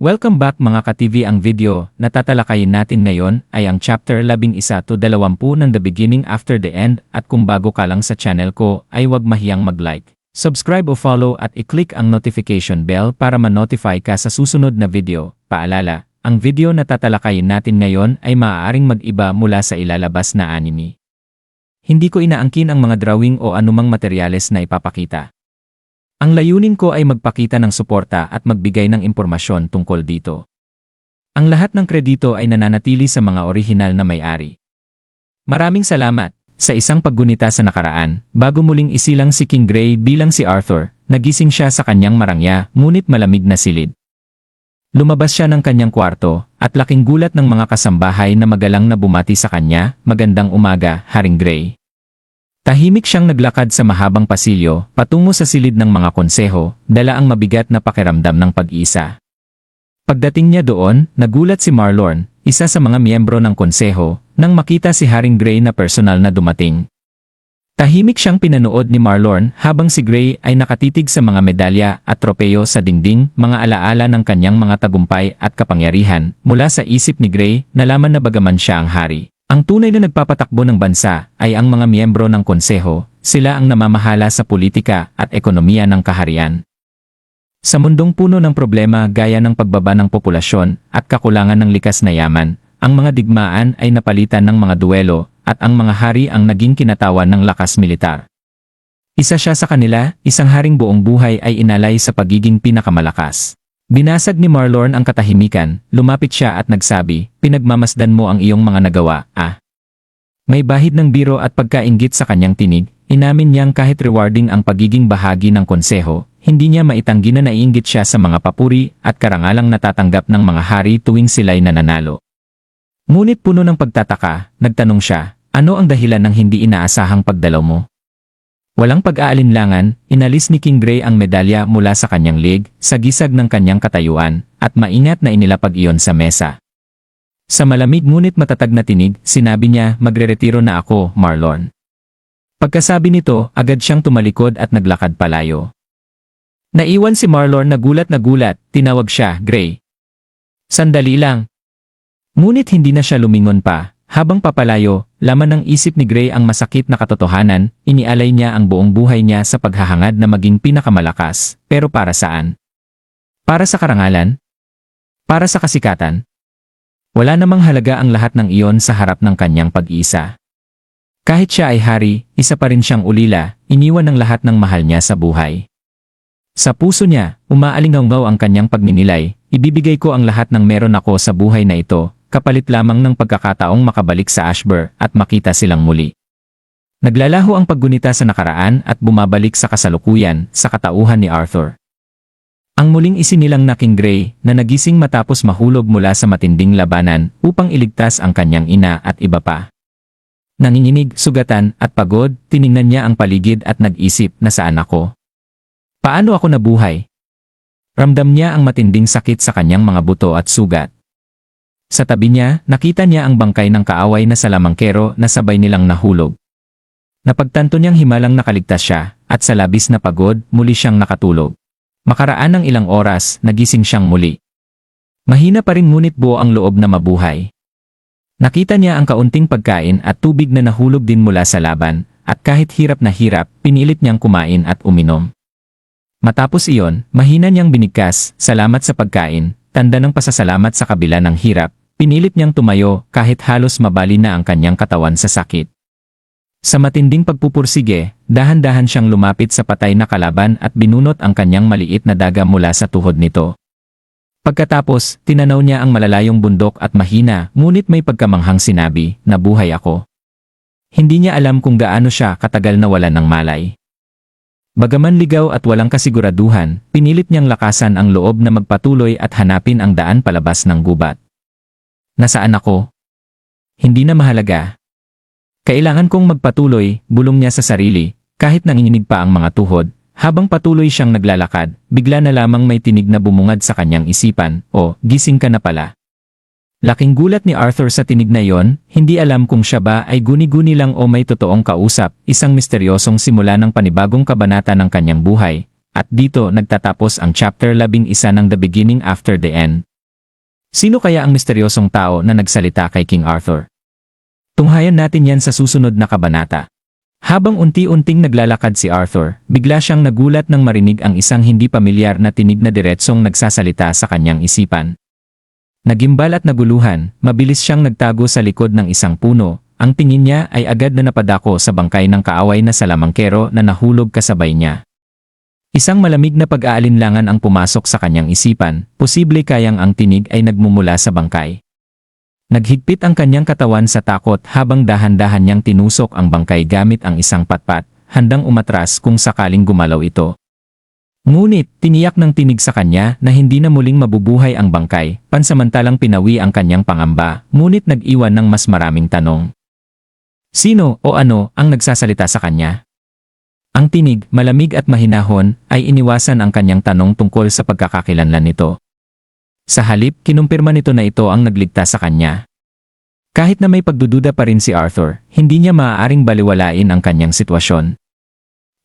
Welcome back mga ka-TV. Ang video na tatalakayin natin ngayon ay ang chapter 11 to 20 ng The Beginning After the End, at kung bago ka lang sa channel ko ay huwag mahiyang mag-like, subscribe o follow at i-click ang notification bell para ma-notify ka sa susunod na video. Paalala, ang video na tatalakayin natin ngayon ay maaaring mag-iba mula sa ilalabas na anime. Hindi ko inaangkin ang mga drawing o anumang materyales na ipapakita. Ang layunin ko ay magpakita ng suporta at magbigay ng impormasyon tungkol dito. Ang lahat ng kredito ay nananatili sa mga orihinal na may-ari. Maraming salamat. Sa isang paggunita sa nakaraan, bago muling isilang si King Gray bilang si Arthur, nagising siya sa kanyang marangya ngunit malamig na silid. Lumabas siya ng kanyang kwarto at laking gulat ng mga kasambahay na magalang na bumati sa kanya, "Magandang umaga, Haring Gray." Tahimik siyang naglakad sa mahabang pasilyo patungo sa silid ng mga konseho, dala ang mabigat na pakiramdam ng pag-iisa. Pagdating niya doon, nagulat si Marlorn, isa sa mga miyembro ng konseho, nang makita si Haring Gray na personal na dumating. Tahimik siyang pinanood ni Marlorn habang si Gray ay nakatitig sa mga medalya at tropeyo sa dingding, mga alaala ng kanyang mga tagumpay at kapangyarihan. Mula sa isip ni Gray, nalaman na bagaman siya ang hari, ang tunay na nagpapatakbo ng bansa ay ang mga miyembro ng konseho, sila ang namamahala sa politika at ekonomiya ng kaharian. Sa mundong puno ng problema gaya ng pagbaba ng populasyon at kakulangan ng likas na yaman, ang mga digmaan ay napalitan ng mga duwelo at ang mga hari ang naging kinatawan ng lakas militar. Isa siya sa kanila, isang haring buong buhay ay inalay sa pagiging pinakamalakas. Binasag ni Marlorn ang katahimikan, lumapit siya at nagsabi, "Pinagmamasdan mo ang iyong mga nagawa, ah." May bahid ng biro at pagkainggit sa kanyang tinig, inamin niyang kahit rewarding ang pagiging bahagi ng konseho, hindi niya maitanggi na naiinggit siya sa mga papuri at karangalang natatanggap ng mga hari tuwing sila'y nananalo. Ngunit puno ng pagtataka, nagtanong siya, "Ano ang dahilan ng hindi inaasahang pagdalaw mo?" Walang pag-aalinlangan, inalis ni King Gray ang medalya mula sa kanyang leg, sa gisag ng kanyang katayuan, at maingat na inilapag iyon sa mesa. Sa malamig ngunit matatag na tinig, sinabi niya, "Magreretiro na ako, Marlorn." Pagkasabi nito, agad siyang tumalikod at naglakad palayo. Naiwan si Marlorn na gulat, tinawag siya, "Gray." "Sandali lang." Ngunit hindi na siya lumingon pa. Habang papalayo, laman ng isip ni Gray ang masakit na katotohanan, inialay niya ang buong buhay niya sa paghahangad na maging pinakamalakas, pero para saan? Para sa karangalan? Para sa kasikatan? Wala namang halaga ang lahat ng iyon sa harap ng kanyang pag-iisa. Kahit siya ay hari, isa pa rin siyang ulila, iniwan ng lahat ng mahal niya sa buhay. Sa puso niya, umaalingaw ang kanyang pagninilay, "Ibibigay ko ang lahat ng meron ako sa buhay na ito, kapalit lamang ng pagkakataong makabalik sa Ashburn at makita silang muli." Naglalaho ang paggunita sa nakaraan at bumabalik sa kasalukuyan, sa katauhan ni Arthur. Ang muling isinilang na King Gray na nagising matapos mahulog mula sa matinding labanan upang iligtas ang kanyang ina at iba pa. Nanginginig, sugatan at pagod, tiningnan niya ang paligid at nag-isip, "Nasaan ako? Paano ako nabuhay?" Ramdam niya ang matinding sakit sa kanyang mga buto at sugat. Sa tabi niya, nakita niya ang bangkay ng kaaway na salamangkero na sabay nilang nahulog. Napagtanto niyang himalang nakaligtas siya, at sa labis na pagod, muli siyang nakatulog. Makaraan ng ilang oras, nagising siyang muli. Mahina pa rin ngunit buo ang loob na mabuhay. Nakita niya ang kaunting pagkain at tubig na nahulog din mula sa laban, at kahit hirap na hirap, pinilit niyang kumain at uminom. Matapos iyon, mahina niyang binigkas, "Salamat sa pagkain," tanda ng pasasalamat sa kabila ng hirap. Pinilit niyang tumayo kahit halos mabali na ang kanyang katawan sa sakit. Sa matinding pagpupursige, dahan-dahan siyang lumapit sa patay na kalaban at binunot ang kanyang maliit na daga mula sa tuhod nito. Pagkatapos, tinanaw niya ang malalayong bundok at mahina, ngunit may pagkamanghang sinabi, "Nabuhay ako." Hindi niya alam kung gaano siya katagal na wala ng malay. Bagaman ligaw at walang kasiguraduhan, pinilit niyang lakasan ang loob na magpatuloy at hanapin ang daan palabas ng gubat. "Nasaan ako? Hindi na mahalaga. Kailangan kong magpatuloy," bulong niya sa sarili, kahit nanginginig pa ang mga tuhod. Habang patuloy siyang naglalakad, bigla na lamang may tinig na bumungad sa kanyang isipan, "Oh, gising ka na pala." Laking gulat ni Arthur sa tinig na yon, hindi alam kung siya ba ay guni-guni lang o may totoong kausap, isang misteryosong simula ng panibagong kabanata ng kanyang buhay. At dito nagtatapos ang chapter 11 ng The Beginning After the End. Sino kaya ang misteryosong tao na nagsalita kay King Arthur? Tunghayan natin yan sa susunod na kabanata. Habang unti-unting naglalakad si Arthur, bigla siyang nagulat nang marinig ang isang hindi pamilyar na tinig na diretsong nagsasalita sa kanyang isipan. Nagimbal at naguluhan, mabilis siyang nagtago sa likod ng isang puno. Ang tingin niya ay agad na napadako sa bangkay ng kaaway na salamangkero na nahulog kasabay niya. Isang malamig na pag-aalinlangan ang pumasok sa kanyang isipan, posible kayang ang tinig ay nagmumula sa bangkay. Naghigpit ang kanyang katawan sa takot habang dahan-dahan niyang tinusok ang bangkay gamit ang isang patpat, handang umatras kung sakaling gumalaw ito. Ngunit, tiniyak ng tinig sa kanya na hindi na muling mabubuhay ang bangkay, pansamantalang pinawi ang kanyang pangamba, ngunit nag-iwan ng mas maraming tanong. Sino o ano ang nagsasalita sa kanya? Ang tinig, malamig at mahinahon, ay iniwasan ang kanyang tanong tungkol sa pagkakakilanlan nito. Sa halip, kinumpirma nito na ito ang nagligtas sa kanya. Kahit na may pagdududa pa rin si Arthur, hindi niya maaaring baliwalain ang kanyang sitwasyon.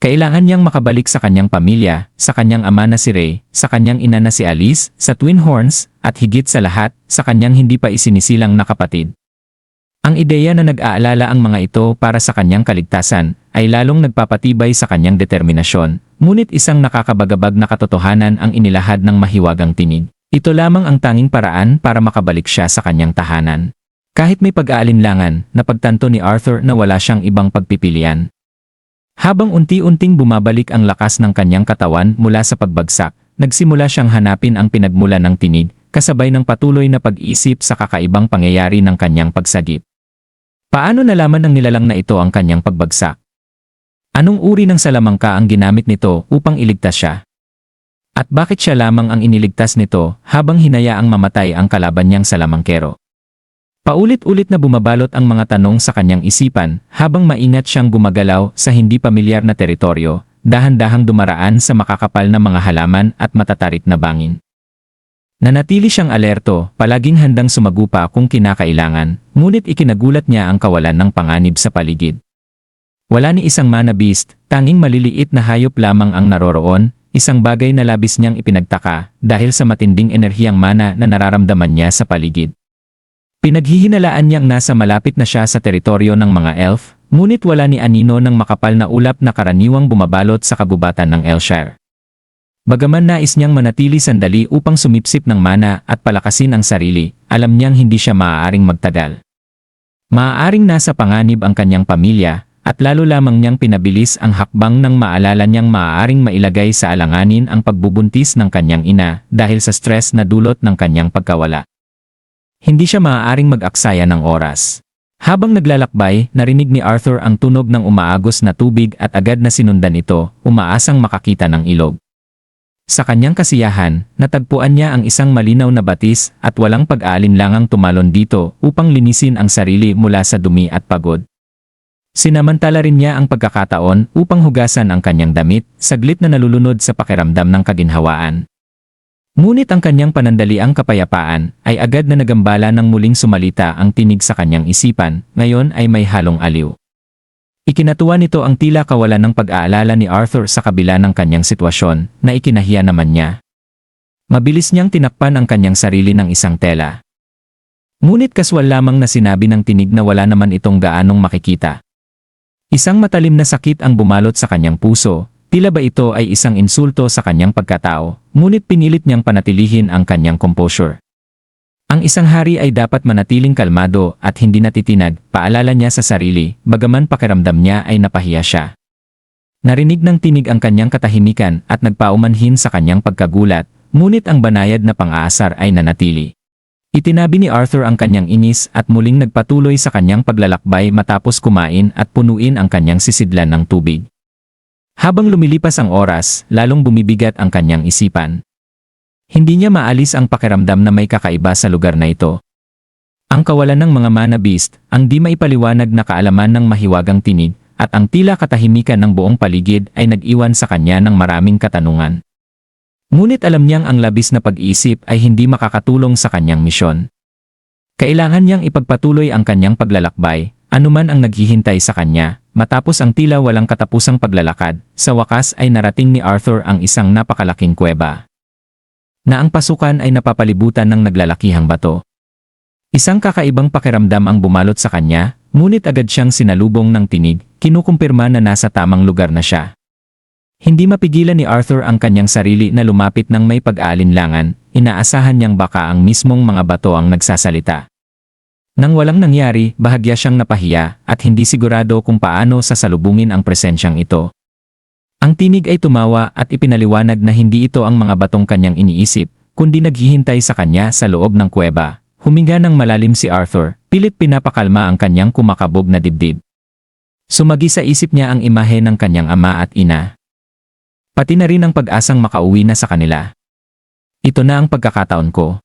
Kailangan niyang makabalik sa kanyang pamilya, sa kanyang ama na si Ray, sa kanyang ina na si Alice, sa Twin Horns, at higit sa lahat, sa kanyang hindi pa isinisilang na kapatid. Ang ideya na nag-aalala ang mga ito para sa kanyang kaligtasan, ay lalong nagpapatibay sa kanyang determinasyon, ngunit isang nakakabagabag na katotohanan ang inilahad ng mahiwagang tinig. Ito lamang ang tanging paraan para makabalik siya sa kanyang tahanan. Kahit may pag-aalinlangan, napagtanto ni Arthur na wala siyang ibang pagpipilian. Habang unti-unting bumabalik ang lakas ng kanyang katawan mula sa pagbagsak, nagsimula siyang hanapin ang pinagmulan ng tinig, kasabay ng patuloy na pag-iisip sa kakaibang pangyayari ng kanyang pagsagip. Paano nalaman ng nilalang na ito ang kanyang pagbagsak? Anong uri ng salamangka ang ginamit nito upang iligtas siya? At bakit siya lamang ang iniligtas nito habang hinayaang mamatay ang kalaban niyang salamangkero? Paulit-ulit na bumabalot ang mga tanong sa kanyang isipan habang maingat siyang gumagalaw sa hindi pamilyar na teritoryo, dahan-dahang dumaraan sa makakapal na mga halaman at matatarik na bangin. Nanatili siyang alerto, palaging handang sumagupa kung kinakailangan, ngunit ikinagulat niya ang kawalan ng panganib sa paligid. Wala ni isang mana beast, tanging maliliit na hayop lamang ang naroroon, isang bagay na labis niyang ipinagtaka dahil sa matinding enerhiyang mana na nararamdaman niya sa paligid. Pinaghihinalaan niyang nasa malapit na siya sa teritoryo ng mga elf, ngunit wala ni anino ng makapal na ulap na karaniwang bumabalot sa kagubatan ng Elshire. Bagaman nais niyang manatili sandali upang sumipsip ng mana at palakasin ang sarili, alam niyang hindi siya maaaring magtagal. Maaaring nasa panganib ang kanyang pamilya, at lalo lamang niyang pinabilis ang hakbang nang maalala niyang maaaring mailagay sa alanganin ang pagbubuntis ng kanyang ina dahil sa stress na dulot ng kanyang pagkawala. Hindi siya maaaring mag-aksaya ng oras. Habang naglalakbay, narinig ni Arthur ang tunog ng umaagos na tubig at agad na sinundan ito, umaasang makakita ng ilog. Sa kanyang kasiyahan, natagpuan niya ang isang malinaw na batis at walang pag-aalinlangang tumalon dito upang linisin ang sarili mula sa dumi at pagod. Sinamantala rin niya ang pagkakataon upang hugasan ang kanyang damit, saglit na nalulunod sa pakiramdam ng kaginhawaan. Ngunit ang kanyang panandaliang kapayapaan ay agad na nagambala nang muling sumalita ang tinig sa kanyang isipan, ngayon ay may halong aliw. Ikinatuwa nito ang tila kawalan ng pag-aalala ni Arthur sa kabila ng kanyang sitwasyon na ikinahiya naman niya. Mabilis niyang tinakpan ang kanyang sarili ng isang tela. Ngunit kaswal lamang na sinabi ng tinig na wala naman itong gaanong makikita. Isang matalim na sakit ang bumalot sa kanyang puso, tila ba ito ay isang insulto sa kanyang pagkatao, ngunit pinilit niyang panatilihin ang kanyang composure. Ang isang hari ay dapat manatiling kalmado at hindi natitinag, paalala niya sa sarili, bagaman pakiramdam niya ay napahiya siya. Narinig ng tinig ang kanyang katahimikan at nagpaumanhin sa kanyang pagkagulat, ngunit ang banayad na pang-aasar ay nanatili. Itinabi ni Arthur ang kanyang inis at muling nagpatuloy sa kanyang paglalakbay matapos kumain at punuin ang kanyang sisidlan ng tubig. Habang lumilipas ang oras, lalong bumibigat ang kanyang isipan. Hindi niya maalis ang pakiramdam na may kakaiba sa lugar na ito. Ang kawalan ng mga mana beast, ang di maipaliwanag na kaalaman ng mahiwagang tinig, at ang tila katahimikan ng buong paligid ay nag-iwan sa kanya ng maraming katanungan. Ngunit alam niyang ang labis na pag-iisip ay hindi makakatulong sa kanyang misyon. Kailangan niyang ipagpatuloy ang kanyang paglalakbay, anuman ang naghihintay sa kanya. Matapos ang tila walang katapusang paglalakad, sa wakas ay narating ni Arthur ang isang napakalaking kuweba. na ang pasukan ay napapalibutan ng naglalakihang bato. Isang kakaibang pakiramdam ang bumalot sa kanya, ngunit agad siyang sinalubong ng tinig, kinukumpirma na nasa tamang lugar na siya. Hindi mapigilan ni Arthur ang kanyang sarili na lumapit ng may pag-aalinlangan, inaasahan niyang baka ang mismong mga bato ang nagsasalita. Nang walang nangyari, bahagya siyang napahiya at hindi sigurado kung paano sasalubungin ang presensyang ito. Ang tinig ay tumawa at ipinaliwanag na hindi ito ang mga batong kanyang iniisip, kundi naghihintay sa kanya sa loob ng kuweba. Huminga ng malalim si Arthur, pilit pinapakalma ang kanyang kumakabog na dibdib. Sumagi sa isip niya ang imahe ng kanyang ama at ina. Pati na rin ang pag-asang makauwi na sa kanila. Ito na ang pagkakataon ko.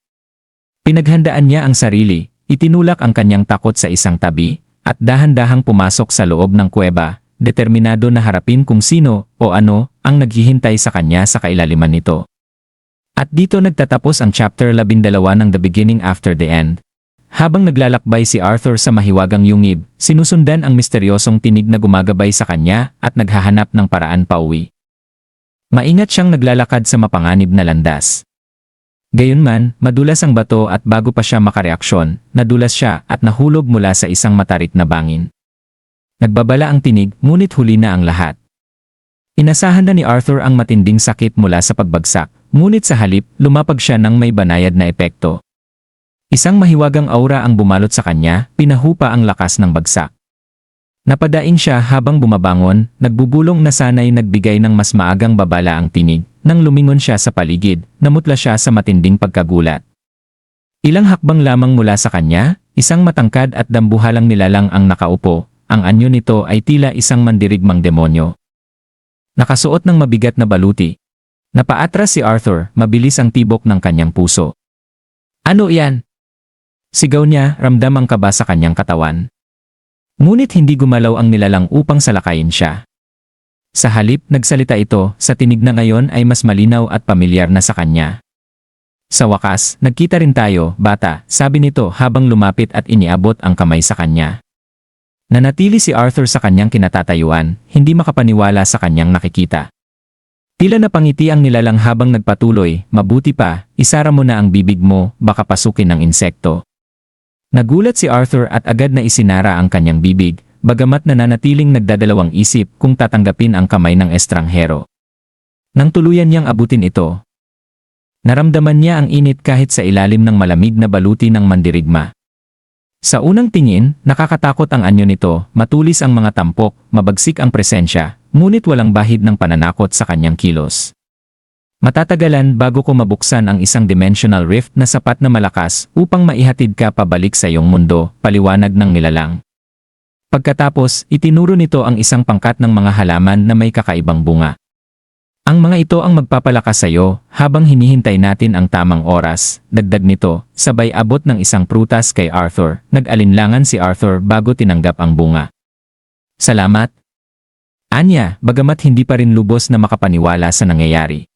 Pinaghandaan niya ang sarili, itinulak ang kanyang takot sa isang tabi, at dahan-dahang pumasok sa loob ng kuweba, determinado na harapin kung sino o ano ang naghihintay sa kanya sa kailaliman nito. At dito nagtatapos ang chapter 12 ng The Beginning After the End. Habang naglalakbay si Arthur sa mahiwagang yungib, sinusundan ang misteryosong tinig na gumagabay sa kanya at naghahanap ng paraan pauwi. Maingat siyang naglalakad sa mapanganib na landas. Gayunman, madulas ang bato at bago pa siya makareaksyon, nadulas siya at nahulog mula sa isang matarik na bangin. Nagbabala ang tinig, ngunit huli na ang lahat. Inasahan na ni Arthur ang matinding sakit mula sa pagbagsak, ngunit sa halip, lumapag siya ng may banayad na epekto. Isang mahiwagang aura ang bumalot sa kanya, pinahupa ang lakas ng bagsak. Napadaing siya habang bumabangon, nagbubulong na sana'y nagbigay ng mas maagang babala ang tinig. Nang lumingon siya sa paligid, namutla siya sa matinding pagkagulat. Ilang hakbang lamang mula sa kanya, isang matangkad at dambuhalang nilalang ang nakaupo. Ang anyo nito ay tila isang mandirigmang demonyo. Nakasuot ng mabigat na baluti. Napaatras si Arthur, mabilis ang tibok ng kanyang puso. Ano yan? Sigaw niya, ramdam ang kaba sa kanyang katawan. Ngunit hindi gumalaw ang nilalang upang salakayin siya. Sa halip, nagsalita ito, sa tinig na ngayon ay mas malinaw at pamilyar na sa kanya. Sa wakas, nagkita rin tayo, bata, sabi nito habang lumapit at iniabot ang kamay sa kanya. Nanatili si Arthur sa kanyang kinatatayuan, hindi makapaniwala sa kanyang nakikita. Tila napangiti ang nilalang habang nagpatuloy, mabuti pa, isara mo na ang bibig mo, baka pasukin ng insekto. Nagulat si Arthur at agad na isinara ang kanyang bibig, bagamat nananatiling nagdadalawang isip kung tatanggapin ang kamay ng estranghero. Nang tuluyan niyang abutin ito, naramdaman niya ang init kahit sa ilalim ng malamig na baluti ng mandirigma. Sa unang tingin, nakakatakot ang anyo nito, matulis ang mga tampok, mabagsik ang presensya, ngunit walang bahid ng pananakot sa kanyang kilos. Matatagalan bago ko mabuksan ang isang dimensional rift na sapat na malakas upang maihatid ka pabalik sa iyong mundo, paliwanag ng nilalang. Pagkatapos, itinuro nito ang isang pangkat ng mga halaman na may kakaibang bunga. Ang mga ito ang magpapalakas sa iyo habang hinihintay natin ang tamang oras, dagdag nito, sabay abot ng isang prutas kay Arthur. Nag-alinlangan si Arthur bago tinanggap ang bunga. Salamat. Anya, bagamat hindi pa rin lubos na makapaniwala sa nangyayari.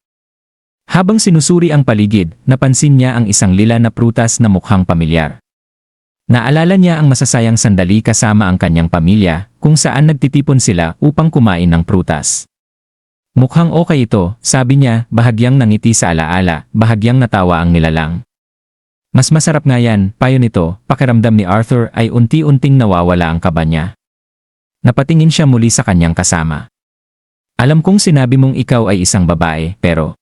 Habang sinusuri ang paligid, napansin niya ang isang lila na prutas na mukhang pamilyar. Naalala niya ang masasayang sandali kasama ang kanyang pamilya, kung saan nagtitipon sila upang kumain ng prutas. Mukhang okay ito, sabi niya, bahagyang nangiti sa alaala, bahagyang natawa ang nilalang. Mas masarap nga yan, payo nito, pakiramdam ni Arthur ay unti-unting nawawala ang kaba niya. Napatingin siya muli sa kanyang kasama. Alam kong sinabi mong ikaw ay isang babae, pero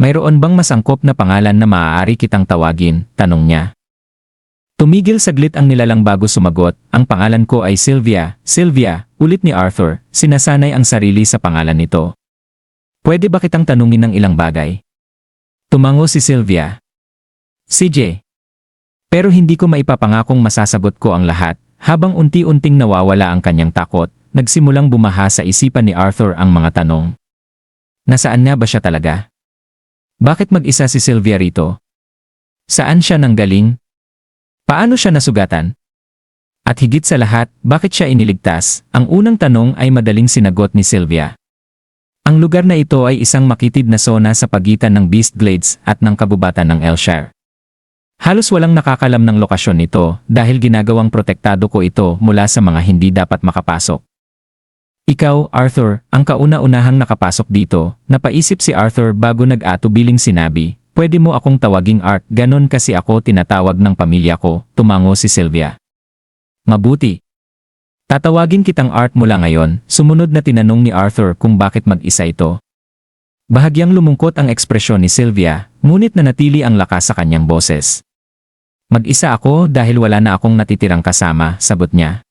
mayroon bang mas angkop na pangalan na maaari kitang tawagin? Tanong niya. Tumigil saglit ang nilalang bago sumagot, ang pangalan ko ay Sylvia. Sylvia, ulit ni Arthur, sinasanay ang sarili sa pangalan nito. Pwede ba kitang tanungin ng ilang bagay? Tumango si Sylvia. CJ. Pero hindi ko maipapangakong masasagot ko ang lahat, habang unti-unting nawawala ang kanyang takot, nagsimulang bumaha sa isipan ni Arthur ang mga tanong. Nasaan nga ba siya talaga? Bakit mag-isa si Sylvia rito? Saan siya nanggaling? Paano siya nasugatan? At higit sa lahat, bakit siya iniligtas? Ang unang tanong ay madaling sinagot ni Sylvia. Ang lugar na ito ay isang makitid na zona sa pagitan ng Beast Glades at ng kabubatan ng Elshire. Halos walang nakakalam ng lokasyon nito dahil ginagawang protektado ko ito mula sa mga hindi dapat makapasok. Ikaw, Arthur, ang kauna-unahang nakapasok dito, napaisip si Arthur bago nag-atubiling sinabi, Pwede mo akong tawaging Art, ganon kasi ako tinatawag ng pamilya ko, tumango si Sylvia. Mabuti. Tatawagin kitang Art mula ngayon, sumunod na tinanong ni Arthur kung bakit mag-isa ito. Bahagyang lumungkot ang ekspresyon ni Sylvia, ngunit nanatili ang lakas sa kanyang boses. Mag-isa ako dahil wala na akong natitirang kasama, sagot niya.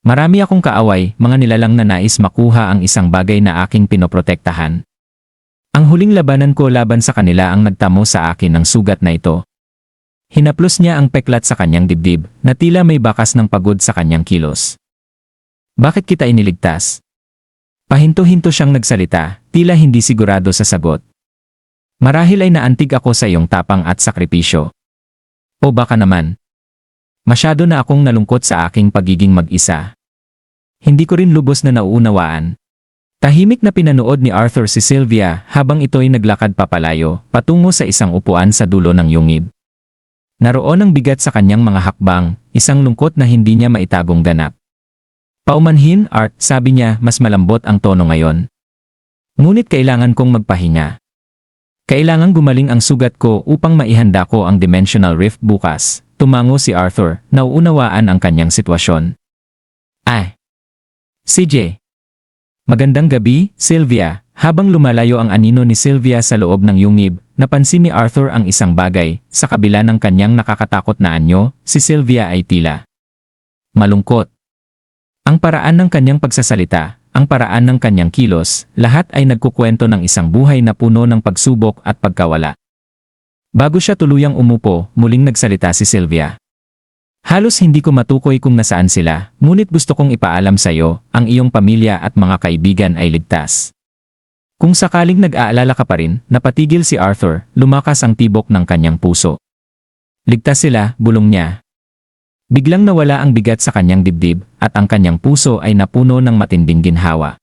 Marami akong kaaway, mga nilalang na nais makuha ang isang bagay na aking pinoprotektahan. Ang huling labanan ko laban sa kanila ang nagtamo sa akin ng sugat na ito. Hinaplos niya ang peklat sa kanyang dibdib, na tila may bakas ng pagod sa kanyang kilos. Bakit kita iniligtas? Pahinto-hinto siyang nagsalita, tila hindi sigurado sa sagot. Marahil ay naantig ako sa iyong tapang at sakripisyo. O baka naman, masyado na akong nalungkot sa aking pagiging mag-isa. Hindi ko rin lubos na nauunawaan. Tahimik na pinanood ni Arthur si Sylvia habang ito'y naglakad papalayo, patungo sa isang upuan sa dulo ng yungib. Naroon ang bigat sa kanyang mga hakbang, isang lungkot na hindi niya maitagong ganap. Paumanhin, Art, sabi niya, mas malambot ang tono ngayon. Ngunit kailangan kong magpahinga. Kailangang gumaling ang sugat ko upang maihanda ko ang dimensional rift bukas, tumango si Arthur, nauunawaan ang kanyang sitwasyon. CJ. Magandang gabi, Sylvia. Habang lumalayo ang anino ni Sylvia sa loob ng yungib, napansin ni Arthur ang isang bagay, sa kabila ng kanyang nakakatakot na anyo, si Sylvia ay tila malungkot. Ang paraan ng kanyang pagsasalita, ang paraan ng kanyang kilos, lahat ay nagkukwento ng isang buhay na puno ng pagsubok at pagkawala. Bago siya tuluyang umupo, muling nagsalita si Sylvia. Halos hindi ko matukoy kung nasaan sila, ngunit gusto kong ipaalam sa iyo, ang iyong pamilya at mga kaibigan ay ligtas. Kung sakaling nag-aalala ka pa rin, napatigil si Arthur, lumakas ang tibok ng kanyang puso. Ligtas sila, bulong niya. Biglang nawala ang bigat sa kanyang dibdib, at ang kanyang puso ay napuno ng matinding ginhawa.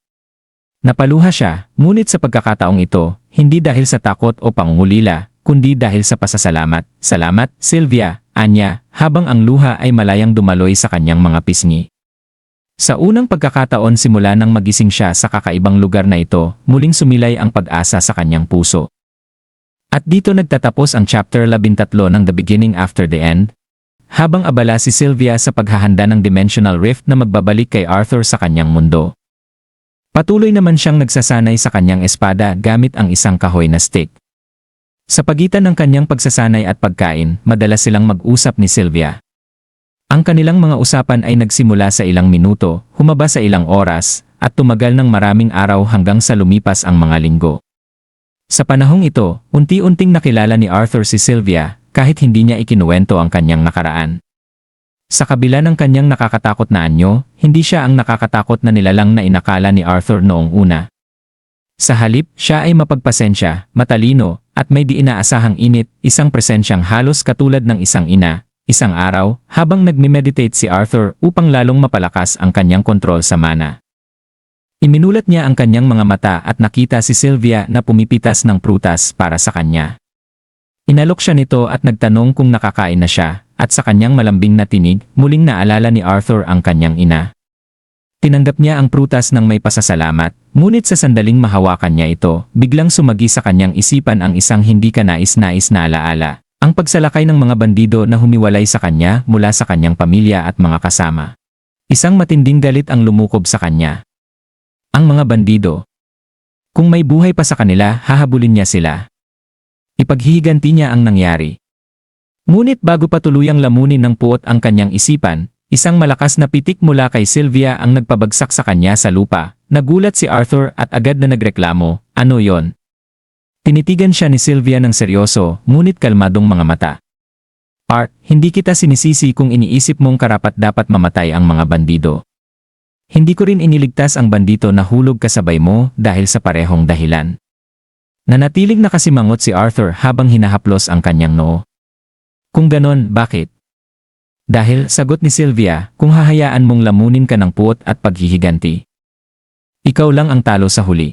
Napaluha siya, ngunit sa pagkakataong ito, hindi dahil sa takot o pangungulila, kundi dahil sa pasasalamat. Salamat, Sylvia, anya, habang ang luha ay malayang dumaloy sa kanyang mga pisngi. Sa unang pagkakataon simula nang magising siya sa kakaibang lugar na ito, muling sumilay ang pag-asa sa kanyang puso. At dito nagtatapos ang chapter 13 ng The Beginning After the End. Habang abala si Sylvia sa paghahanda ng dimensional rift na magbabalik kay Arthur sa kanyang mundo. Patuloy naman siyang nagsasanay sa kanyang espada gamit ang isang kahoy na stick. Sa pagitan ng kanyang pagsasanay at pagkain, madalas silang mag-usap ni Sylvia. Ang kanilang mga usapan ay nagsimula sa ilang minuto, humaba sa ilang oras, at tumagal ng maraming araw hanggang sa lumipas ang mga linggo. Sa panahong ito, unti-unting nakilala ni Arthur si Sylvia, kahit hindi niya ikinuwento ang kanyang nakaraan. Sa kabila ng kanyang nakakatakot na anyo, hindi siya ang nakakatakot na nilalang na inakala ni Arthur noong una. Sa halip, siya ay mapagpasensya, matalino, at may di inaasahang init, isang presensyang halos katulad ng isang ina. Isang araw, habang nagme-meditate si Arthur upang lalong mapalakas ang kanyang kontrol sa mana. Iminulat niya ang kanyang mga mata at nakita si Sylvia na pumipitas ng prutas para sa kanya. Inalok siya nito at nagtanong kung nakakain na siya, at sa kanyang malambing na tinig, muling naalala ni Arthur ang kanyang ina. Tinanggap niya ang prutas ng may pasasalamat, ngunit sa sandaling mahawakan niya ito, biglang sumagi sa kanyang isipan ang isang hindi kanais-nais na alaala, ang pagsalakay ng mga bandido na humiwalay sa kanya mula sa kanyang pamilya at mga kasama. Isang matinding galit ang lumukob sa kanya. Ang mga bandido. Kung may buhay pa sa kanila, hahabulin niya sila. Ipaghihiganti niya ang nangyari. Ngunit bago pa tuluyang lamunin ng puot ang kanyang isipan, isang malakas na pitik mula kay Sylvia ang nagpabagsak sa kanya sa lupa. Nagulat si Arthur at agad na nagreklamo, "Ano yon?" Tinitigan siya ni Sylvia ng seryoso, ngunit kalmadong mga mata. "Art, hindi kita sinisisi kung iniisip mong karapat-dapat mamatay ang mga bandido. Hindi ko rin iniligtas ang bandito na hulog kasabay mo dahil sa parehong dahilan." Nanatiling nakasimangot si Arthur habang hinahaplos ang kanyang noo. Kung ganon, bakit? Dahil, sagot ni Sylvia, kung hahayaan mong lamunin ka ng puot at paghihiganti, ikaw lang ang talo sa huli.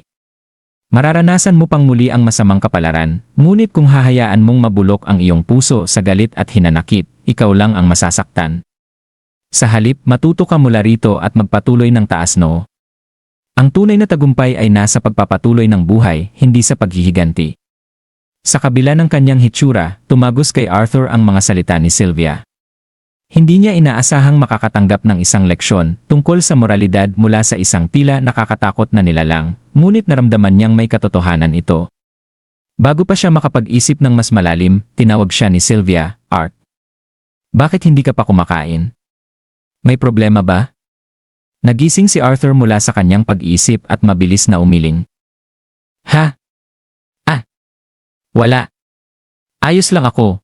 Mararanasan mo pang muli ang masamang kapalaran, ngunit kung hahayaan mong mabulok ang iyong puso sa galit at hinanakit, ikaw lang ang masasaktan. Sa halip, matuto ka mula rito at magpatuloy ng taas noo. Ang tunay na tagumpay ay nasa pagpapatuloy ng buhay, hindi sa paghihiganti. Sa kabila ng kanyang hitsura, tumagos kay Arthur ang mga salita ni Sylvia. Hindi niya inaasahang makakatanggap ng isang leksyon tungkol sa moralidad mula sa isang tila nakakatakot na nilalang, ngunit naramdaman niyang may katotohanan ito. Bago pa siya makapag-isip ng mas malalim, tinawag siya ni Sylvia, "Art, bakit hindi ka pa kumakain? May problema ba?" Nagising si Arthur mula sa kanyang pag-iisip at mabilis na umiling. "Ha? Wala. Ayos lang ako."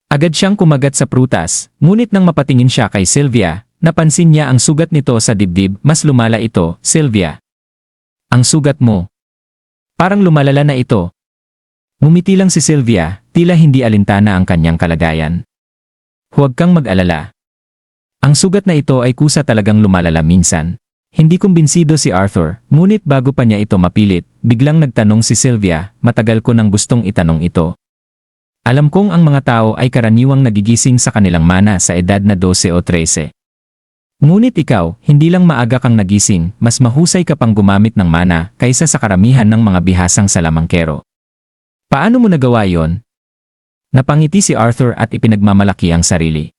Agad siyang kumagat sa prutas, ngunit nang mapatingin siya kay Sylvia, napansin niya ang sugat nito sa dibdib. "Mas lumala ito, Sylvia. Ang sugat mo. Parang lumalala na ito." Ngumiti lang si Sylvia, tila hindi alintana ang kanyang kalagayan. "Huwag kang mag-alala. Ang sugat na ito ay kusa talagang lumalala minsan." Hindi kumbinsido si Arthur, ngunit bago pa niya ito mapilit, biglang nagtanong si Sylvia, "Matagal ko nang gustong itanong ito. Alam kong ang mga tao ay karaniwang nagigising sa kanilang mana sa edad na 12 o 13. Ngunit ikaw, hindi lang maaga kang nagising, mas mahusay ka pang gumamit ng mana kaysa sa karamihan ng mga bihasang salamangkero. Paano mo nagawa yon?" Napangiti si Arthur at ipinagmamalaki ang sarili.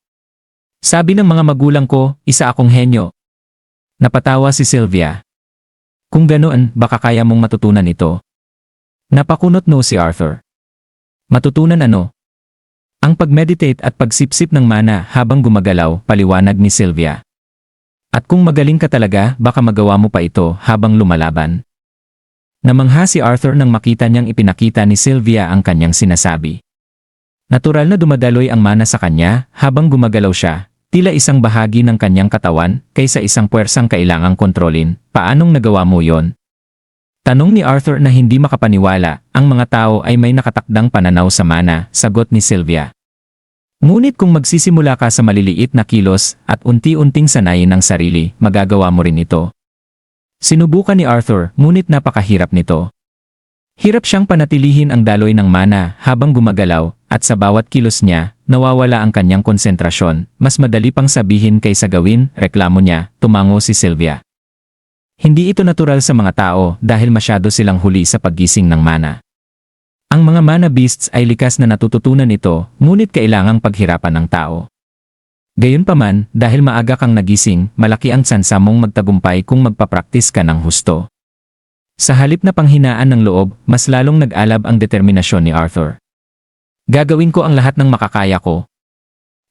"Sabi ng mga magulang ko, isa akong henyo." Napatawa si Sylvia. "Kung ganoon, baka kaya mong matutunan ito." Napakunot no si Arthur. "Matutunan ano?" "Ang pag-meditate at pagsipsip ng mana habang gumagalaw," paliwanag ni Sylvia. "At kung magaling ka talaga, baka magawa mo pa ito habang lumalaban." Namangha si Arthur nang makita niyang ipinakita ni Sylvia ang kanyang sinasabi. Natural na dumadaloy ang mana sa kanya habang gumagalaw siya, tila isang bahagi ng kanyang katawan kaysa isang puwersang kailangang kontrolin. "Paanong nagawa mo yon?" Tanong ni Arthur na hindi makapaniwala. "Ang mga tao ay may nakatakdang pananaw sa mana," sagot ni Sylvia. "Ngunit kung magsisimula ka sa maliliit na kilos at unti-unting sanayin ang sarili, magagawa mo rin ito." Sinubukan ni Arthur, ngunit napakahirap nito. Hirap siyang panatilihin ang daloy ng mana habang gumagalaw, at sa bawat kilos niya, nawawala ang kanyang konsentrasyon. "Mas madali pang sabihin kaysa gawin," reklamo niya, tumango si Sylvia. Hindi ito natural sa mga tao dahil masyado silang huli sa paggising ng mana. Ang mga mana beasts ay likas na natututunan ito, ngunit kailangang paghirapan ng tao. Gayunpaman, dahil maaga kang nagising, malaki ang tsansa mong magtagumpay kung magpapraktis ka ng husto. Sa halip na panghinaan ng loob, mas lalong nag-alab ang determinasyon ni Arthur. "Gagawin ko ang lahat ng makakaya ko."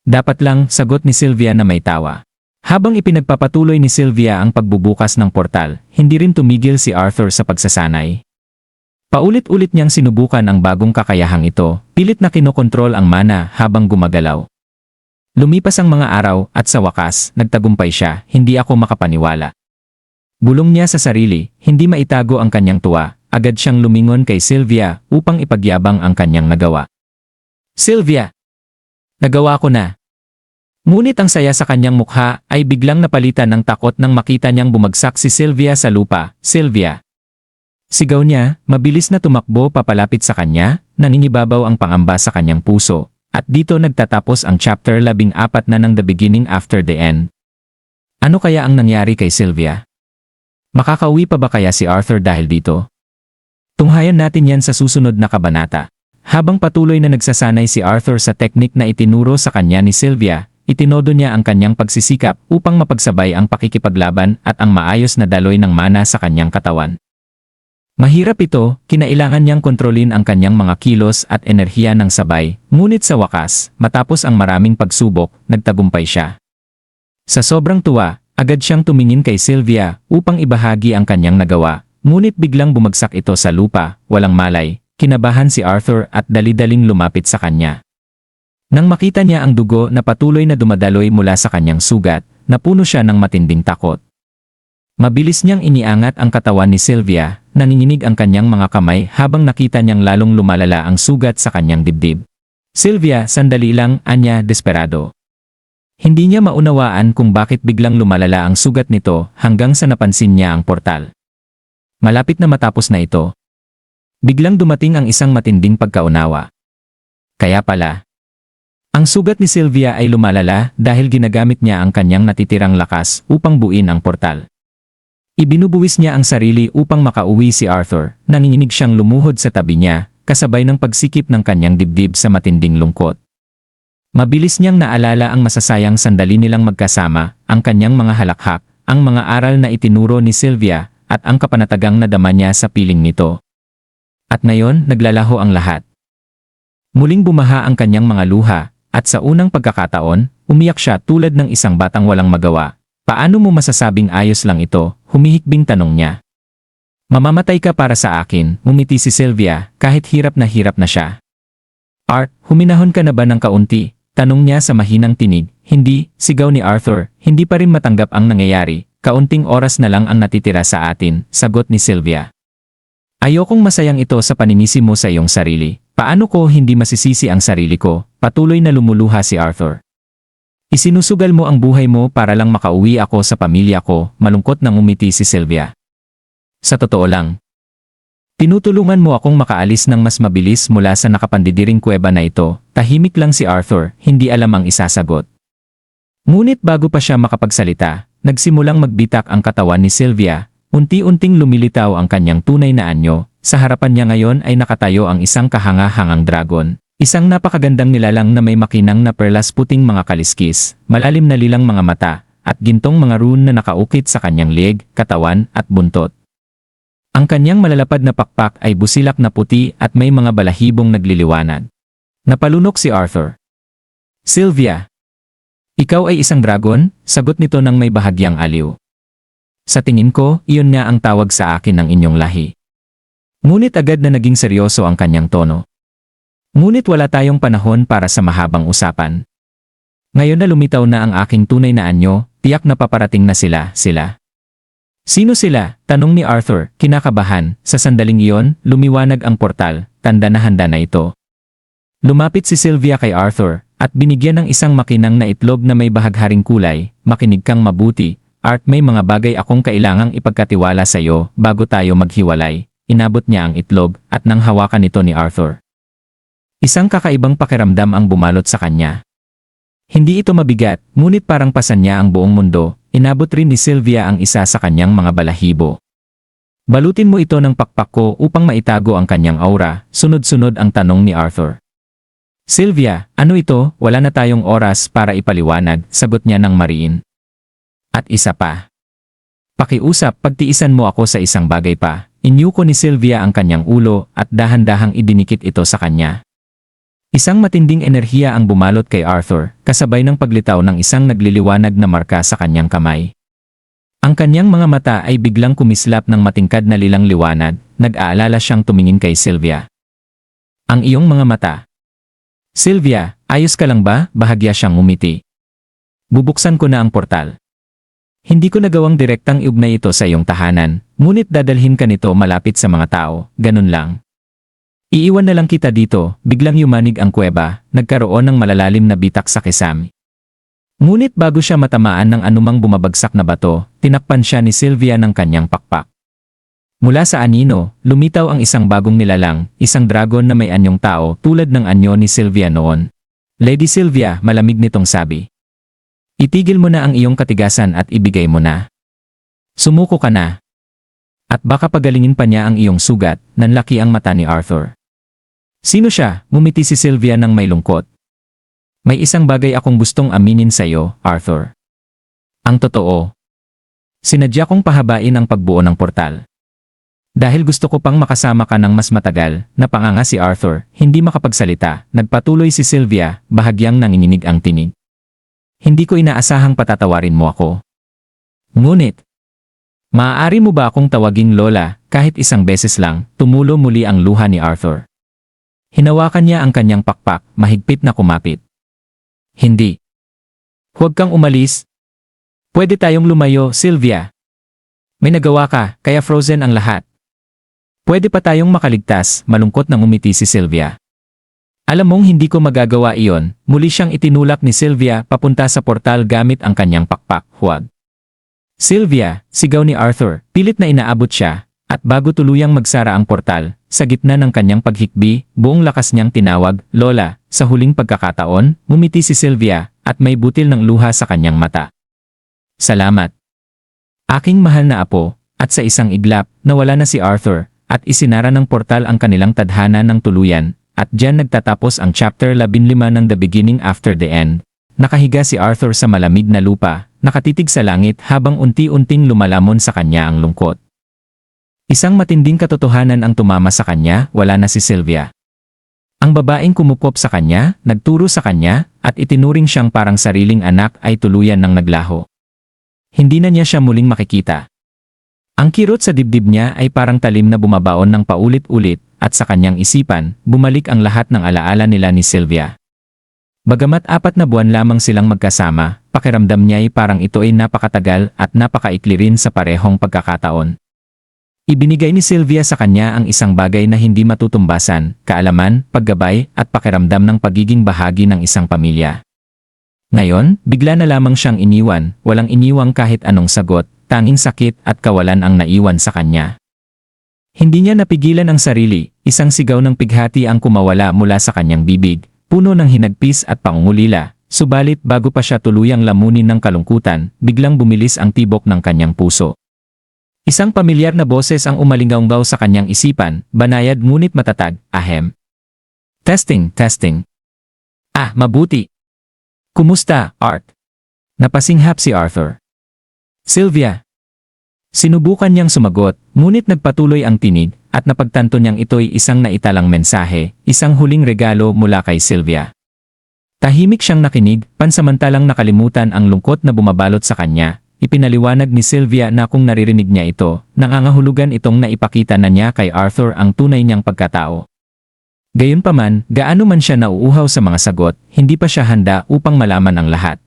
"Dapat lang," sagot ni Sylvia na may tawa. Habang ipinagpapatuloy ni Sylvia ang pagbubukas ng portal, hindi rin tumigil si Arthur sa pagsasanay. Paulit-ulit niyang sinubukan ang bagong kakayahang ito, pilit na kinokontrol ang mana habang gumagalaw. Lumipas ang mga araw at sa wakas, nagtagumpay siya. "Hindi ako makapaniwala." Bulong niya sa sarili, hindi maitago ang kanyang tuwa. Agad siyang lumingon kay Sylvia upang ipagyabang ang kanyang nagawa. "Sylvia, nagawa ko na." Ngunit ang saya sa kanyang mukha ay biglang napalitan ng takot nang makita niyang bumagsak si Sylvia sa lupa. "Sylvia!" Sigaw niya, mabilis na tumakbo papalapit sa kanya, nangingibabaw ang pangamba sa kanyang puso. At dito nagtatapos ang chapter 14 na ng The Beginning After the End. Ano kaya ang nangyari kay Sylvia? Makakauwi pa ba kaya si Arthur dahil dito? Tunghayan natin yan sa susunod na kabanata. Habang patuloy na nagsasanay si Arthur sa teknik na itinuro sa kanya ni Sylvia, itinodo niya ang kanyang pagsisikap upang mapagsabay ang pakikipaglaban at ang maayos na daloy ng mana sa kanyang katawan. Mahirap ito, kinailangan niyang kontrolin ang kanyang mga kilos at enerhiya ng sabay, ngunit sa wakas, matapos ang maraming pagsubok, nagtagumpay siya. Sa sobrang tuwa, agad siyang tumingin kay Sylvia upang ibahagi ang kanyang nagawa, ngunit biglang bumagsak ito sa lupa, walang malay, kinabahan si Arthur at dali-daling lumapit sa kanya. Nang makita niya ang dugo na patuloy na dumadaloy mula sa kanyang sugat, napuno siya ng matinding takot. Mabilis niyang iniangat ang katawan ni Sylvia, nanginginig ang kanyang mga kamay habang nakita niyang lalong lumalala ang sugat sa kanyang dibdib. "Sylvia, sandali lang," anya desperado. Hindi niya maunawaan kung bakit biglang lumalala ang sugat nito hanggang sa napansin niya ang portal. Malapit na matapos na ito. Biglang dumating ang isang matinding pagkaunawa. Kaya pala, ang sugat ni Sylvia ay lumalala dahil ginagamit niya ang kanyang natitirang lakas upang buuin ang portal. Ibinubuwis niya ang sarili upang makauwi si Arthur, nanginginig siyang lumuhod sa tabi niya, kasabay ng pagsikip ng kanyang dibdib sa matinding lungkot. Mabilis niyang naalala ang masasayang sandali nilang magkasama, ang kanyang mga halakhak, ang mga aral na itinuro ni Sylvia, at ang kapanatagang nadama niya sa piling nito. At ngayon, naglalaho ang lahat. Muling bumaha ang kanyang mga luha, at sa unang pagkakataon, umiyak siya tulad ng isang batang walang magawa. Paano mo masasabing ayos lang ito? Humihikbing tanong niya. Mamamatay ka para sa akin, ngumiti si Sylvia, kahit hirap na siya. Art, huminahon ka na ba ng kaunti? Tanong niya sa mahinang tinig. Hindi, sigaw ni Arthur, hindi pa rin matanggap ang nangyayari. Kaunting oras na lang ang natitira sa atin, sagot ni Sylvia. Ayokong masayang ito sa paninisi mo sa iyong sarili. Paano ko hindi masisisi ang sarili ko? Patuloy na lumuluha si Arthur. Isinusugal mo ang buhay mo para lang makauwi ako sa pamilya ko, malungkot nang umiti si Sylvia. Sa totoo lang, tinutulungan mo akong makaalis ng mas mabilis mula sa nakapandidiring kuweba na ito. Tahimik lang si Arthur, hindi alam ang isasagot. Ngunit bago pa siya makapagsalita, nagsimulang magbitak ang katawan ni Sylvia. Unti-unting lumilitaw ang kanyang tunay na anyo. Sa harapan niya ngayon ay nakatayo ang isang kahanga-hangang dragon. Isang napakagandang nilalang na may makinang na perlas puting mga kaliskis, malalim na lilang mga mata, at gintong mga rune na nakaukit sa kanyang leeg, katawan, at buntot. Ang kanyang malalapad na pakpak ay busilak na puti at may mga balahibong nagliliwanag. Napalunok si Arthur. Sylvia, ikaw ay isang dragon? Sagot nito ng may bahagyang aliw. Sa tingin ko, iyon nga ang tawag sa akin ng inyong lahi. Ngunit agad na naging seryoso ang kanyang tono. Ngunit wala tayong panahon para sa mahabang usapan. Ngayon na lumitaw na ang aking tunay na anyo, tiyak na paparating na sila. Sino sila? Tanong ni Arthur, kinakabahan. Sa sandaling iyon, lumiwanag ang portal, tanda na handa na ito. Lumapit si Sylvia kay Arthur, at binigyan ng isang makinang na itlog na may bahagharing kulay. Makinig kang mabuti, Art, may mga bagay akong kailangang ipagkatiwala sa iyo bago tayo maghiwalay. Inabot niya ang itlog, at nang hawakan ito ni Arthur. Isang kakaibang pakiramdam ang bumalot sa kanya. Hindi ito mabigat, ngunit parang pasan niya ang buong mundo. Inabot rin ni Sylvia ang isa sa kanyang mga balahibo. Balutin mo ito ng pakpak ko upang maitago ang kanyang aura, sunod-sunod ang tanong ni Arthur. Sylvia, ano ito? Wala na tayong oras para ipaliwanag, sagot niya ng mariin. At isa pa. Pakiusap, pagtiisan mo ako sa isang bagay pa. Inyuko ni Sylvia ang kanyang ulo at dahan-dahang idinikit ito sa kanya. Isang matinding enerhiya ang bumalot kay Arthur, kasabay ng paglitaw ng isang nagliliwanag na marka sa kanyang kamay. Ang kanyang mga mata ay biglang kumislap ng matingkad na lilang liwanag, nag-aalala siyang tumingin kay Sylvia. Ang iyong mga mata. Sylvia, ayos ka lang ba? Bahagya siyang ngumiti. Bubuksan ko na ang portal. Hindi ko nagawang direktang iugnay ito sa iyong tahanan, ngunit dadalhin ka nito malapit sa mga tao, ganun lang. Iiwan na lang kita dito, biglang yumanig ang kuweba, nagkaroon ng malalalim na bitak sa kisame. Ngunit bago siya matamaan ng anumang bumabagsak na bato, tinakpan siya ni Sylvia ng kanyang pakpak. Mula sa anino, lumitaw ang isang bagong nilalang, isang dragon na may anyong tao tulad ng anyo ni Sylvia noon. Lady Sylvia, malamig nitong sabi. Itigil mo na ang iyong katigasan at ibigay mo na. Sumuko ka na. At baka pagalingin pa niya ang iyong sugat, nanlaki ang mata ni Arthur. Sino siya? Ngumiti si Sylvia ng may lungkot. May isang bagay akong gustong aminin sa iyo, Arthur. Ang totoo. Sinadya kong pahabain ang pagbuo ng portal. Dahil gusto ko pang makasama ka ng mas matagal, napanganga si Arthur, hindi makapagsalita, nagpatuloy si Sylvia, bahagyang nanginginig ang tinig. Hindi ko inaasahang patatawarin mo ako. Ngunit, maaari mo ba akong tawaging Lola, kahit isang beses lang? Tumulo muli ang luha ni Arthur. Hinawakan niya ang kanyang pakpak, mahigpit na kumapit. Hindi. Huwag kang umalis. Pwede tayong lumayo, Sylvia. May nagawa ka, kaya frozen ang lahat. Pwede pa tayong makaligtas, malungkot na ngumiti si Sylvia. Alam mong hindi ko magagawa iyon, muli siyang itinulak ni Sylvia papunta sa portal gamit ang kanyang pakpak, huwag. Sylvia, sigaw ni Arthur, pilit na inaabot siya, at bago tuluyang magsara ang portal, sa gitna ng kanyang paghikbi, buong lakas niyang tinawag, Lola, sa huling pagkakataon, ngumiti si Sylvia, at may butil ng luha sa kanyang mata. Salamat. Aking mahal na apo, at sa isang iglap, nawala na si Arthur, at isinara ng portal ang kanilang tadhana ng tuluyan, at diyan nagtatapos ang chapter 15 ng The Beginning After the End. Nakahiga si Arthur sa malamig na lupa, nakatitig sa langit habang unti-unting lumalamon sa kanya ang lungkot. Isang matinding katotohanan ang tumama sa kanya, wala na si Sylvia. Ang babaeng kumupop sa kanya, nagturo sa kanya, at itinuring siyang parang sariling anak ay tuluyan ng naglaho. Hindi na niya siya muling makikita. Ang kirot sa dibdib niya ay parang talim na bumabaon ng paulit-ulit, at sa kanyang isipan, bumalik ang lahat ng alaala nila ni Sylvia. Bagamat 4 na buwan lamang silang magkasama, pakiramdam niya ay parang ito ay napakatagal at napakaikli rin sa parehong pagkakataon. Ibinigay ni Sylvia sa kanya ang isang bagay na hindi matutumbasan, kaalaman, paggabay, at pakiramdam ng pagiging bahagi ng isang pamilya. Ngayon, bigla na lamang siyang iniwan, walang iniwang kahit anong sagot, tanging sakit at kawalan ang naiwan sa kanya. Hindi niya napigilan ang sarili, isang sigaw ng pighati ang kumawala mula sa kanyang bibig, puno ng hinagpis at pangungulila, subalit bago pa siya tuluyang lamunin ng kalungkutan, biglang bumilis ang tibok ng kanyang puso. Isang pamilyar na boses ang umalingaw sa kanyang isipan, banayad ngunit matatag, ahem. Testing, testing. Ah, mabuti. Kumusta, Art? Napasinghap si Arthur. Sylvia. Sinubukan niyang sumagot, ngunit nagpatuloy ang tinig, at napagtanto niyang ito'y isang naitalang mensahe, isang huling regalo mula kay Sylvia. Tahimik siyang nakinig, pansamantalang nakalimutan ang lungkot na bumabalot sa kanya. Ipinaliwanag ni Sylvia na kung naririnig niya ito, nangangahulugan itong naipakita na niya kay Arthur ang tunay niyang pagkatao. Gayunpaman, gaano man siya nauuhaw sa mga sagot, hindi pa siya handa upang malaman ang lahat.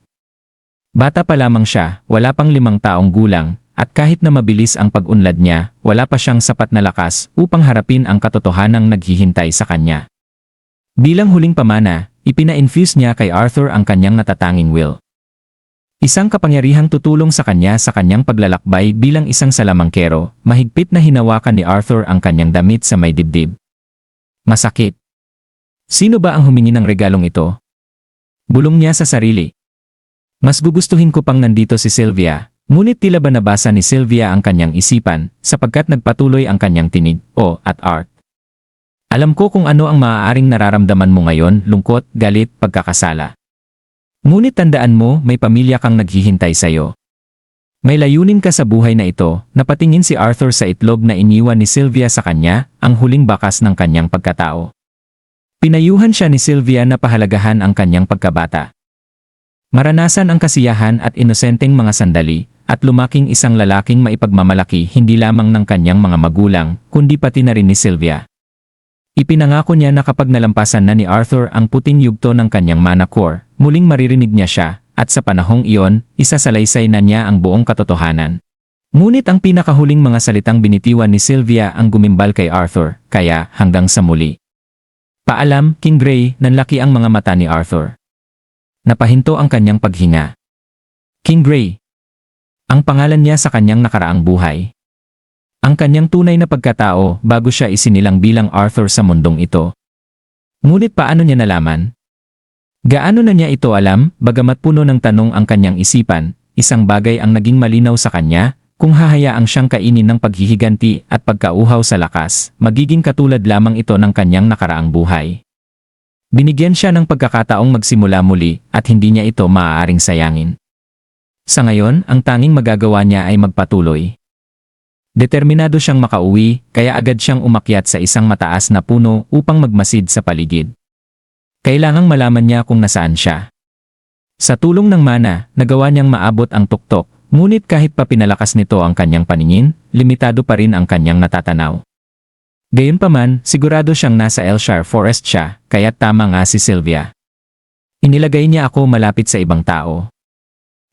Bata pa lamang siya, wala pang 5 taong gulang, at kahit na mabilis ang pag-unlad niya, wala pa siyang sapat na lakas upang harapin ang katotohanang naghihintay sa kanya. Bilang huling pamana, ipina-infuse niya kay Arthur ang kanyang natatanging will. Isang kapangyarihang tutulong sa kanyang paglalakbay bilang isang salamangkero, mahigpit na hinawakan ni Arthur ang kanyang damit sa may dibdib. Masakit. Sino ba ang humingi ng regalong ito? Bulong niya sa sarili. Mas gugustuhin ko pang nandito si Sylvia, ngunit tila ba nabasa ni Sylvia ang kanyang isipan, sapagkat nagpatuloy ang kanyang tinig, at Art. Alam ko kung ano ang maaaring nararamdaman mo ngayon, lungkot, galit, pagkakasala. Ngunit tandaan mo, may pamilya kang naghihintay sa'yo. May layunin ka sa buhay na ito, napatingin si Arthur sa itlog na iniwan ni Sylvia sa kanya, ang huling bakas ng kanyang pagkatao. Pinayuhan siya ni Sylvia na pahalagahan ang kanyang pagkabata. Maranasan ang kasiyahan at inosenteng mga sandali, at lumaking isang lalaking maipagmamalaki hindi lamang ng kanyang mga magulang, kundi pati na rin ni Sylvia. Ipinangako niya na kapag nalampasan na ni Arthur ang puting yugto ng kanyang mana core, muling maririnig niya siya, at sa panahong iyon, isasalaysay na niya ang buong katotohanan. Ngunit ang pinakahuling mga salitang binitiwan ni Sylvia ang gumimbal kay Arthur, kaya hanggang sa muli. Paalam, King Gray, nanlaki ang mga mata ni Arthur. Napahinto ang kanyang paghinga. King Gray. Ang pangalan niya sa kanyang nakaraang buhay. Ang kanyang tunay na pagkatao bago siya isinilang bilang Arthur sa mundong ito. Ngunit paano niya nalaman? Gaano na niya ito alam, bagamat puno ng tanong ang kanyang isipan, isang bagay ang naging malinaw sa kanya, kung hahayaang siyang kainin ng paghihiganti at pagkauhaw sa lakas, magiging katulad lamang ito ng kanyang nakaraang buhay. Binigyan siya ng pagkakataong magsimula muli at hindi niya ito maaaring sayangin. Sa ngayon, ang tanging magagawa niya ay magpatuloy. Determinado siyang makauwi, kaya agad siyang umakyat sa isang mataas na puno upang magmasid sa paligid. Kailangang malaman niya kung nasaan siya. Sa tulong ng mana, nagawa niyang maabot ang tuktok, ngunit kahit pa pinalakas nito ang kanyang paningin, limitado pa rin ang kanyang natatanaw. Gayunpaman, sigurado siyang nasa Elshire Forest siya, kaya tama nga si Sylvia. Inilagay niya ako malapit sa ibang tao.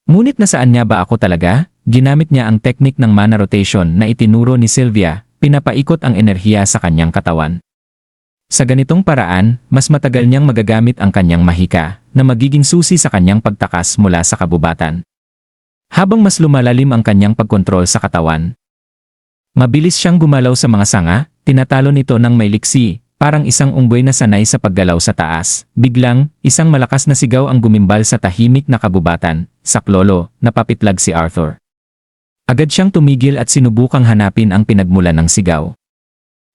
Ngunit nasaan niya ba ako talaga? Ginamit niya ang teknik ng mana rotation na itinuro ni Sylvia, pinapaikot ang enerhiya sa kanyang katawan. Sa ganitong paraan, mas matagal niyang magagamit ang kanyang mahika, na magiging susi sa kanyang pagtakas mula sa kabubatan. Habang mas lumalalim ang kanyang pagkontrol sa katawan. Mabilis siyang gumalaw sa mga sanga, tinatalo nito ng may liksi, parang isang unggoy na sanay sa paggalaw sa taas. Biglang, isang malakas na sigaw ang gumimbal sa tahimik na kabubatan. Saklolo, napapitlag si Arthur. Agad siyang tumigil at sinubukang hanapin ang pinagmulan ng sigaw.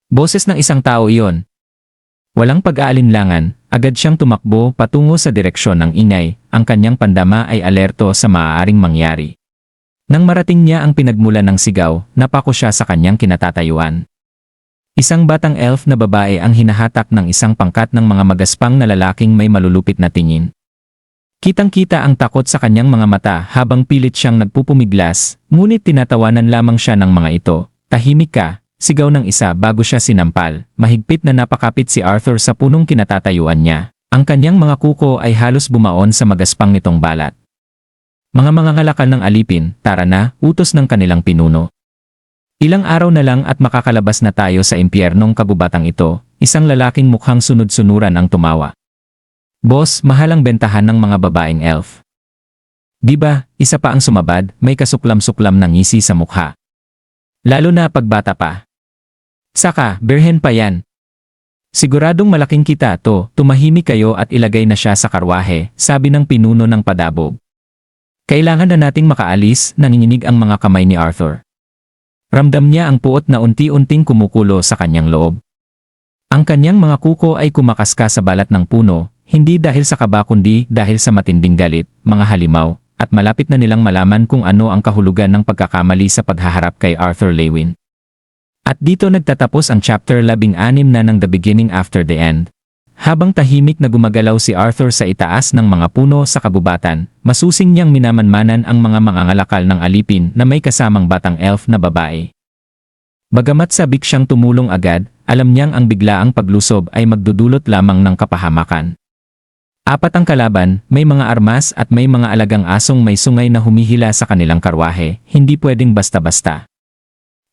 Boses ng isang tao iyon. Walang pag-aalinlangan, agad siyang tumakbo patungo sa direksyon ng ingay, ang kanyang pandama ay alerto sa maaaring mangyari. Nang marating niya ang pinagmulan ng sigaw, napako siya sa kanyang kinatatayuan. Isang batang elf na babae ang hinahatak ng isang pangkat ng mga magaspang na lalaking may malulupit na tingin. Kitang-kita ang takot sa kanyang mga mata habang pilit siyang nagpupumiglas, ngunit tinatawanan lamang siya ng mga ito. Tahimik ka, sigaw ng isa bago siya sinampal, mahigpit na napakapit si Arthur sa punong kinatatayuan niya. Ang kanyang mga kuko ay halos bumaon sa magaspang nitong balat. Mga mangangalakal ng alipin, tara na, utos ng kanilang pinuno. Ilang araw na lang at makakalabas na tayo sa impyernong kagubatang ito, isang lalaking mukhang sunod-sunuran ang tumawa. Boss, mahalang bentahan ng mga babaeng elf. Diba, isa pa ang sumabad, may kasuklam-suklam na ngisi sa mukha. Lalo na pagbata pa. Saka, berhen pa yan. Siguradong malaking kita to, tumahimik kayo at ilagay na siya sa karwahe, sabi ng pinuno ng padabog. Kailangan na nating makaalis, nanginginig ang mga kamay ni Arthur. Ramdam niya ang puot na unti-unting kumukulo sa kanyang loob. Ang kanyang mga kuko ay kumakaska sa balat ng puno, hindi dahil sa kaba kundi dahil sa matinding galit, mga halimaw, at malapit na nilang malaman kung ano ang kahulugan ng pagkakamali sa paghaharap kay Arthur Lewin. At dito nagtatapos ang chapter 16 na ng The Beginning After the End. Habang tahimik na gumagalaw si Arthur sa itaas ng mga puno sa kagubatan, masusing niyang minamanmanan ang mga mangangalakal ng alipin na may kasamang batang elf na babae. Bagamat sabik siyang tumulong agad, alam niyang ang biglaang paglusob ay magdudulot lamang ng kapahamakan. Apat ang kalaban, may mga armas at may mga alagang asong may sungay na humihila sa kanilang karwahe, hindi pwedeng basta-basta.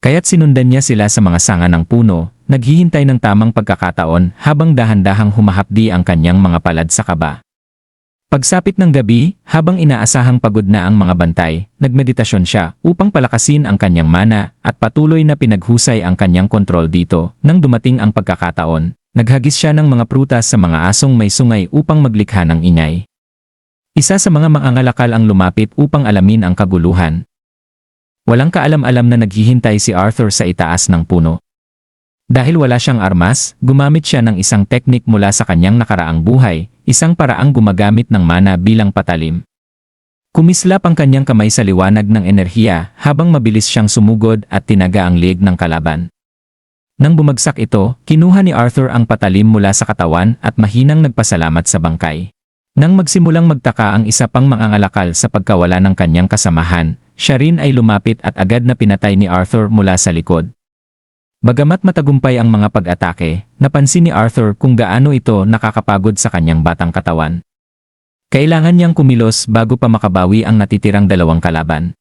Kaya't sinundan niya sila sa mga sanga ng puno, naghihintay ng tamang pagkakataon habang dahan-dahang humahapdi ang kanyang mga palad sa kaba. Pagsapit ng gabi, habang inaasahang pagod na ang mga bantay, nagmeditasyon siya upang palakasin ang kanyang mana at patuloy na pinaghusay ang kanyang kontrol dito. Nang dumating ang pagkakataon, naghagis siya ng mga prutas sa mga asong may sungay upang maglikha ng ingay. Isa sa mga mangangalakal ang lumapit upang alamin ang kaguluhan. Walang kaalam-alam na naghihintay si Arthur sa itaas ng puno. Dahil wala siyang armas, gumamit siya ng isang teknik mula sa kanyang nakaraang buhay, isang paraang gumagamit ng mana bilang patalim. Kumislap ang kanyang kamay sa liwanag ng enerhiya habang mabilis siyang sumugod at tinaga ang leeg ng kalaban. Nang bumagsak ito, kinuha ni Arthur ang patalim mula sa katawan at mahinang nagpasalamat sa bangkay. Nang magsimulang magtaka ang isa pang mangangalakal sa pagkawala ng kanyang kasamahan, siya rin ay lumapit at agad na pinatay ni Arthur mula sa likod. Bagamat matagumpay ang mga pag-atake, napansin ni Arthur kung gaano ito nakakapagod sa kanyang batang katawan. Kailangan niyang kumilos bago pa makabawi ang natitirang dalawang kalaban.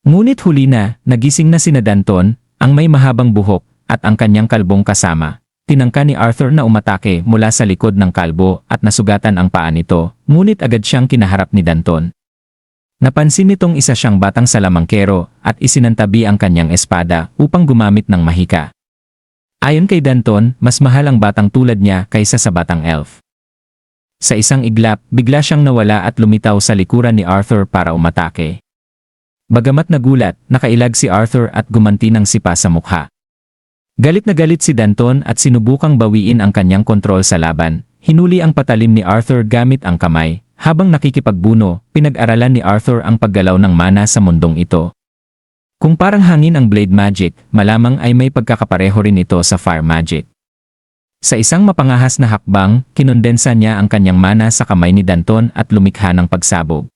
Ngunit huli na, nagising na sina Danton, ang may mahabang buhok, at ang kanyang kalbong kasama. Tinangka ni Arthur na umatake mula sa likod ng kalbo at nasugatan ang paa nito, ngunit agad siyang kinaharap ni Danton. Napansin nitong isa siyang batang salamangkero at isinantabi ang kanyang espada upang gumamit ng mahika. Ayon kay Danton, mas mahal ang batang tulad niya kaysa sa batang elf. Sa isang iglap, bigla siyang nawala at lumitaw sa likuran ni Arthur para umatake. Bagamat nagulat, nakailag si Arthur at gumanti ng sipa sa mukha. Galit na galit si Danton at sinubukang bawiin ang kanyang kontrol sa laban. Hinuli ang patalim ni Arthur gamit ang kamay. Habang nakikipagbuno, pinag-aralan ni Arthur ang paggalaw ng mana sa mundong ito. Kung parang hangin ang blade magic, malamang ay may pagkakapareho rin ito sa fire magic. Sa isang mapangahas na hakbang, kinondensa niya ang kanyang mana sa kamay ni Danton at lumikha ng pagsabog.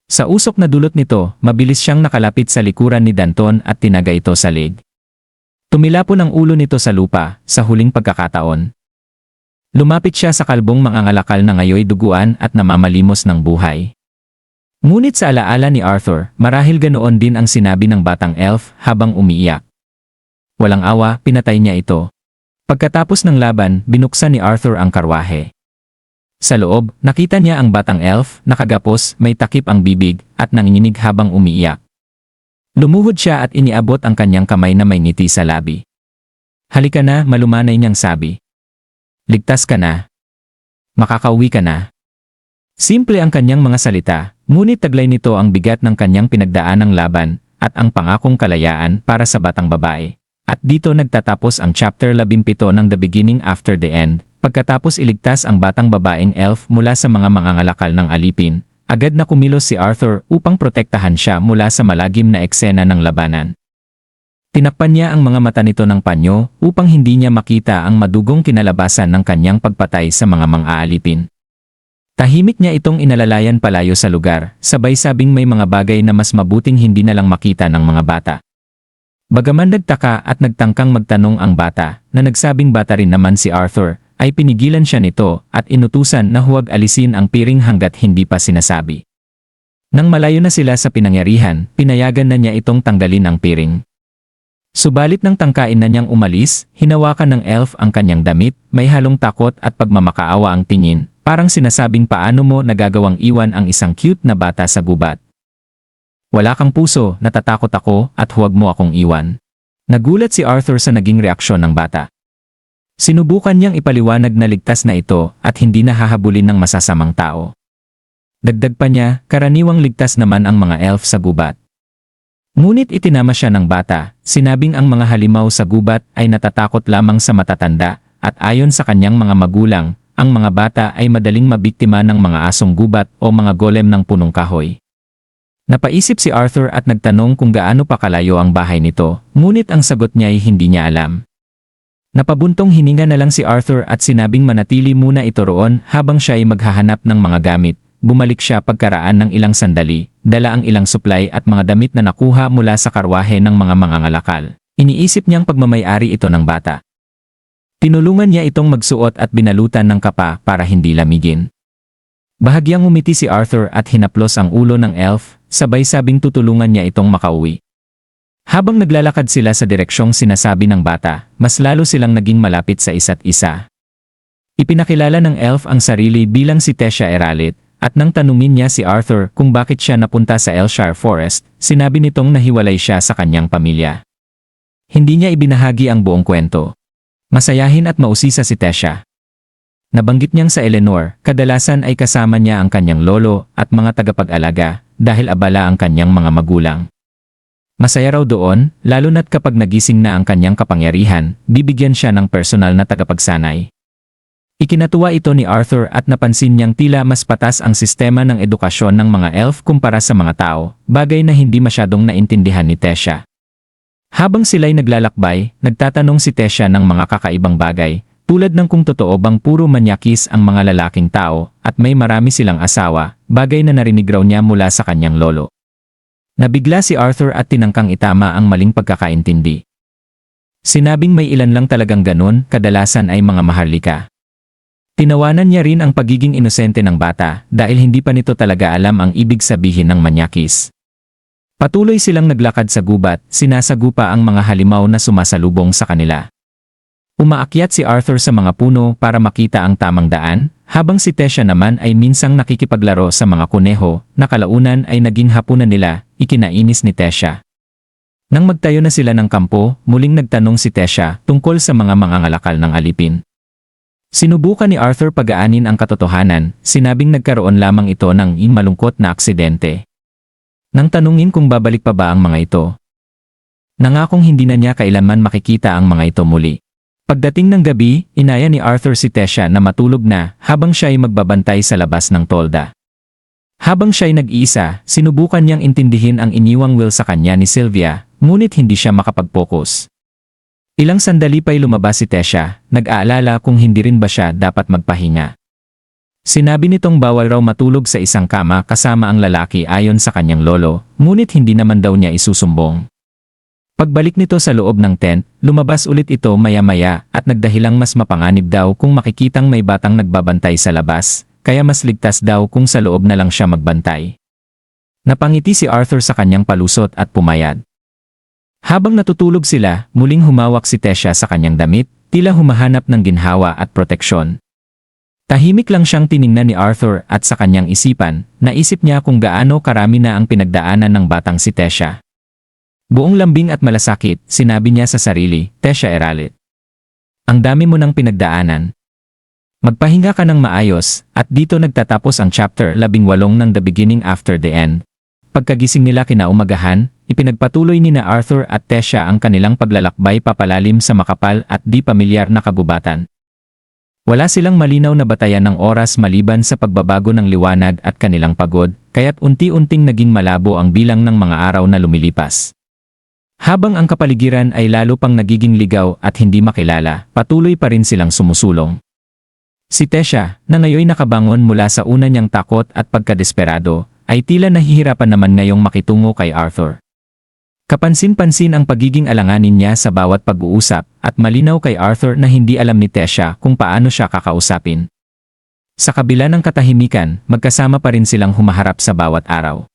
Sa usok na dulot nito, mabilis siyang nakalapit sa likuran ni Danton at tinaga ito sa leg. Tumilapon ang ulo nito sa lupa, sa huling pagkakataon. Lumapit siya sa kalbong mangangalakal na ngayoy duguan at namamalimos ng buhay. Ngunit sa alaala ni Arthur, marahil ganoon din ang sinabi ng batang elf habang umiiyak. Walang awa, pinatay niya ito. Pagkatapos ng laban, binuksan ni Arthur ang karwahe. Sa loob, nakita niya ang batang elf, nakagapos, may takip ang bibig, at nanginginig habang umiiyak. Lumuhod siya at iniabot ang kanyang kamay na may ngiti sa labi. Halika na, malumanay niyang sabi. Ligtas ka na. Makakauwi ka na. Simple ang kanyang mga salita, ngunit taglay nito ang bigat ng kanyang pinagdaanang laban at ang pangakong kalayaan para sa batang babae. At dito nagtatapos ang chapter 17 ng The Beginning After the End. Pagkatapos iligtas ang batang babaeng elf mula sa mga mangangalakal ng alipin, agad na kumilos si Arthur upang protektahan siya mula sa malagim na eksena ng labanan. Tinakpan niya ang mga mata nito ng panyo upang hindi niya makita ang madugong kinalabasan ng kanyang pagpatay sa mga mang-aalipin. Tahimik niya itong inalalayan palayo sa lugar, sabay sabing may mga bagay na mas mabuting hindi na lang makita ng mga bata. Bagaman nagtaka at nagtangkang magtanong ang bata, na nagsabing bata rin naman si Arthur, ay pinigilan siya nito at inutusan na huwag alisin ang piring hanggat hindi pa sinasabi. Nang malayo na sila sa pinangyarihan, pinayagan na niya itong tanggalin ang piring. Subalit nang tangkain na niyang umalis, hinawakan ng elf ang kanyang damit, may halong takot at pagmamakaawa ang tingin, parang sinasabing paano mo nagagawang iwan ang isang cute na bata sa gubat. Wala kang puso, natatakot ako at huwag mo akong iwan. Nagulat si Arthur sa naging reaksyon ng bata. Sinubukan niyang ipaliwanag na ligtas na ito at hindi na hahabulin ng masasamang tao. Dagdag pa niya, karaniwang ligtas naman ang mga elf sa gubat. Ngunit itinama siya ng bata, sinabing ang mga halimaw sa gubat ay natatakot lamang sa matatanda, at ayon sa kanyang mga magulang, ang mga bata ay madaling mabiktima ng mga asong gubat o mga golem ng punong kahoy. Napaisip si Arthur at nagtanong kung gaano pa kalayo ang bahay nito, ngunit ang sagot niya ay hindi niya alam. Napabuntong hininga na lang si Arthur at sinabing manatili muna ito roon habang siya ay maghahanap ng mga gamit. Bumalik siya pagkaraan ng ilang sandali, dala ang ilang supply at mga damit na nakuha mula sa karwahe ng mga mangangalakal. Iniisip niyang pagmamayari ito ng bata. Tinulungan niya itong magsuot at binalutan ng kapa para hindi lamigin. Bahagyang umiti si Arthur at hinaplos ang ulo ng elf, sabay sabing tutulungan niya itong makauwi. Habang naglalakad sila sa direksyong sinasabi ng bata, mas lalo silang naging malapit sa isa't isa. Ipinakilala ng elf ang sarili bilang si Tesha Eralit, at nang tanungin niya si Arthur kung bakit siya napunta sa Elshire Forest, sinabi nitong nahiwalay siya sa kanyang pamilya. Hindi niya ibinahagi ang buong kwento. Masayahin at mausisa si Tesha. Nabanggit niyang sa Eleanor, kadalasan ay kasama niya ang kanyang lolo at mga tagapag-alaga dahil abala ang kanyang mga magulang. Masaya raw doon, lalo na't kapag nagising na ang kanyang kapangyarihan, bibigyan siya ng personal na tagapagsanay. Ikinatuwa ito ni Arthur at napansin niyang tila mas patas ang sistema ng edukasyon ng mga elf kumpara sa mga tao, bagay na hindi masyadong naintindihan ni Tesha. Habang sila'y naglalakbay, nagtatanong si Tesha ng mga kakaibang bagay, tulad ng kung totoo bang puro manyakis ang mga lalaking tao at may marami silang asawa, bagay na narinig raw niya mula sa kanyang lolo. Nabigla si Arthur at tinangkang itama ang maling pagkakaintindi. Sinabing may ilan lang talagang ganun, kadalasan ay mga maharlika. Tinawanan niya rin ang pagiging inosente ng bata dahil hindi pa nito talaga alam ang ibig sabihin ng manyakis. Patuloy silang naglakad sa gubat, sinasagupa ang mga halimaw na sumasalubong sa kanila. Umaakyat si Arthur sa mga puno para makita ang tamang daan, habang si Tesha naman ay minsang nakikipaglaro sa mga kuneho, na kalaunan ay naging hapunan nila, ikinainis ni Tesha. Nang magtayo na sila ng kampo, muling nagtanong si Tesha tungkol sa mga mangangalakal ng alipin. Sinubukan ni Arthur pagaanin ang katotohanan, sinabing nagkaroon lamang ito ng malungkot na aksidente. Nang tanungin kung babalik pa ba ang mga ito, nangakong hindi na niya kailanman makikita ang mga ito muli. Pagdating ng gabi, inaya ni Arthur si Tesha na matulog na habang siya ay magbabantay sa labas ng tolda. Habang siya ay nag-iisa, sinubukan niyang intindihin ang iniwang will sa kanya ni Sylvia, ngunit hindi siya makapag-focus. Ilang sandali pa'y lumabas si Tesha, nag-aalala kung hindi rin ba siya dapat magpahinga. Sinabi nitong bawal raw matulog sa isang kama kasama ang lalaki ayon sa kanyang lolo, ngunit hindi naman daw niya isusumbong. Pagbalik nito sa loob ng tent, lumabas ulit ito maya-maya at nagdahilang mas mapanganib daw kung makikitang may batang nagbabantay sa labas, kaya mas ligtas daw kung sa loob na lang siya magbantay. Napangiti si Arthur sa kanyang palusot at pumayad. Habang natutulog sila, muling humawak si Tesha sa kanyang damit, tila humahanap ng ginhawa at proteksyon. Tahimik lang siyang tiningnan ni Arthur at sa kanyang isipan, naisip niya kung gaano karami na ang pinagdaanan ng batang si Tesha. Buong lambing at malasakit, sinabi niya sa sarili, Tesha Eralit. Ang dami mo ng pinagdaanan. Magpahinga ka ng maayos, at dito nagtatapos ang chapter 18 ng The Beginning After the End. Pagkagising nila kinaumagahan, ipinagpatuloy ni na Arthur at Tessia ang kanilang paglalakbay papalalim sa makapal at di pamilyar na kagubatan. Wala silang malinaw na batayan ng oras maliban sa pagbabago ng liwanag at kanilang pagod, kaya't unti-unting naging malabo ang bilang ng mga araw na lumilipas. Habang ang kapaligiran ay lalo pang nagiging ligaw at hindi makilala, patuloy pa rin silang sumusulong. Si Tessia, na ngayon nakabangon mula sa una niyang takot at pagkadesperado, ay tila nahihirapan naman ngayong makitungo kay Arthur. Kapansin-pansin ang pagiging alanganin niya sa bawat pag-uusap at malinaw kay Arthur na hindi alam ni Tessia kung paano siya kakausapin. Sa kabila ng katahimikan, magkasama pa rin silang humaharap sa bawat araw.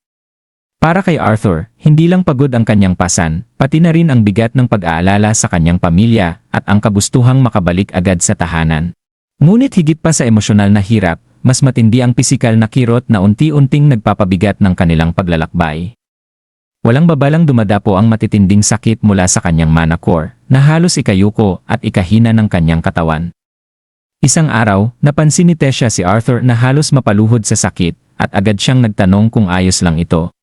Para kay Arthur, hindi lang pagod ang kanyang pasan, pati na rin ang bigat ng pag-aalala sa kanyang pamilya at ang kagustuhang makabalik agad sa tahanan. Ngunit higit pa sa emosyonal na hirap, mas matindi ang pisikal na kirot na unti-unting nagpapabigat ng kanilang paglalakbay. Walang babalang dumadapo ang matitinding sakit mula sa kanyang mana core, na halos ikayuko at ikahina ng kanyang katawan. Isang araw, napansin ni Tessia si Arthur na halos mapaluhod sa sakit, at agad siyang nagtanong kung ayos lang ito.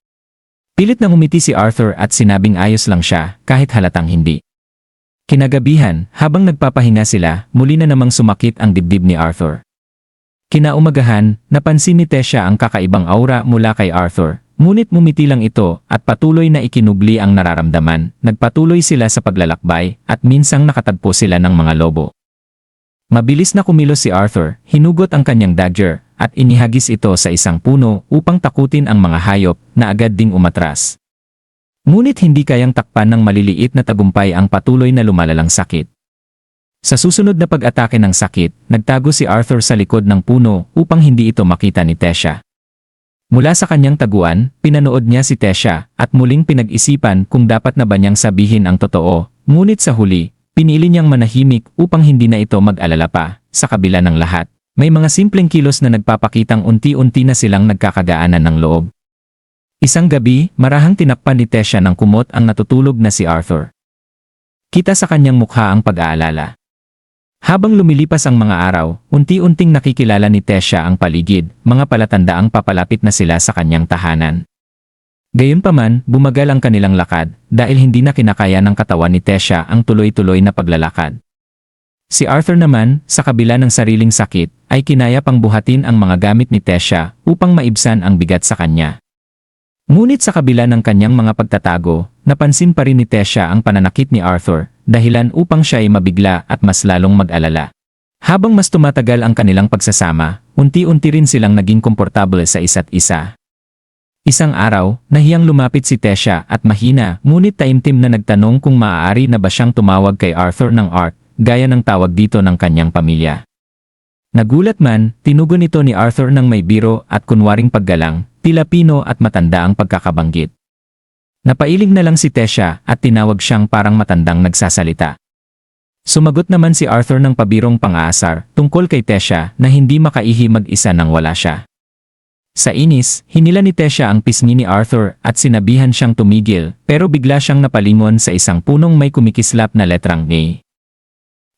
Pilit na ngumiti si Arthur at sinabing ayos lang siya, kahit halatang hindi. Kinagabihan, habang nagpapahinga sila, muli na namang sumakit ang dibdib ni Arthur. Kinaumagahan, napansin ni Tessia ang kakaibang aura mula kay Arthur. Ngunit mumiti lang ito at patuloy na ikinubli ang nararamdaman, nagpatuloy sila sa paglalakbay at minsang nakatagpo sila ng mga lobo. Mabilis na kumilos si Arthur, hinugot ang kanyang dagger at inihagis ito sa isang puno upang takutin ang mga hayop na agad ding umatras. Ngunit hindi kayang takpan ng maliliit na tagumpay ang patuloy na lumalalang sakit. Sa susunod na pag-atake ng sakit, nagtago si Arthur sa likod ng puno upang hindi ito makita ni Tessia. Mula sa kanyang taguan, pinanood niya si Tessia at muling pinag-isipan kung dapat na ba niyang sabihin ang totoo, ngunit sa huli, pinili niyang manahimik upang hindi na ito mag-alala pa. Sa kabila ng lahat, may mga simpleng kilos na nagpapakitang unti-unti na silang nagkakagaanan ng loob. Isang gabi, marahang tinakpan ni Tessia ng kumot ang natutulog na si Arthur. Kita sa kanyang mukha ang pag-aalala. Habang lumilipas ang mga araw, unti-unting nakikilala ni Tessia ang paligid, mga palatandaang papalapit na sila sa kanyang tahanan. Gayunpaman, bumagal ang kanilang lakad, dahil hindi na kinakaya ng katawan ni Tessia ang tuloy-tuloy na paglalakad. Si Arthur naman, sa kabila ng sariling sakit, ay kinaya pang buhatin ang mga gamit ni Tessia upang maibsan ang bigat sa kanya. Ngunit sa kabila ng kanyang mga pagtatago, napansin pa rin ni Tessia ang pananakit ni Arthur, dahilan upang siya ay mabigla at mas lalong mag-alala. Habang mas tumatagal ang kanilang pagsasama, unti-unti rin silang naging komportable sa isa't isa. Isang araw, nahiyang lumapit si Tessia at mahina, ngunit taimtim na nagtanong kung maaari na ba siyang tumawag kay Arthur ng Art, gaya ng tawag dito ng kanyang pamilya. Nagulat man, tinugon ito ni Arthur ng may biro at kunwaring paggalang, tila pino at matanda ang pagkakabanggit. Napailing na lang si Tessia at tinawag siyang parang matandang nagsasalita. Sumagot naman si Arthur ng pabirong pang-aasar tungkol kay Tessia na hindi makaihi mag-isa nang wala siya. Sa inis, hinila ni Tessia ang pisngi ni Arthur at sinabihan siyang tumigil, pero bigla siyang napalingon sa isang punong may kumikislap na letrang A.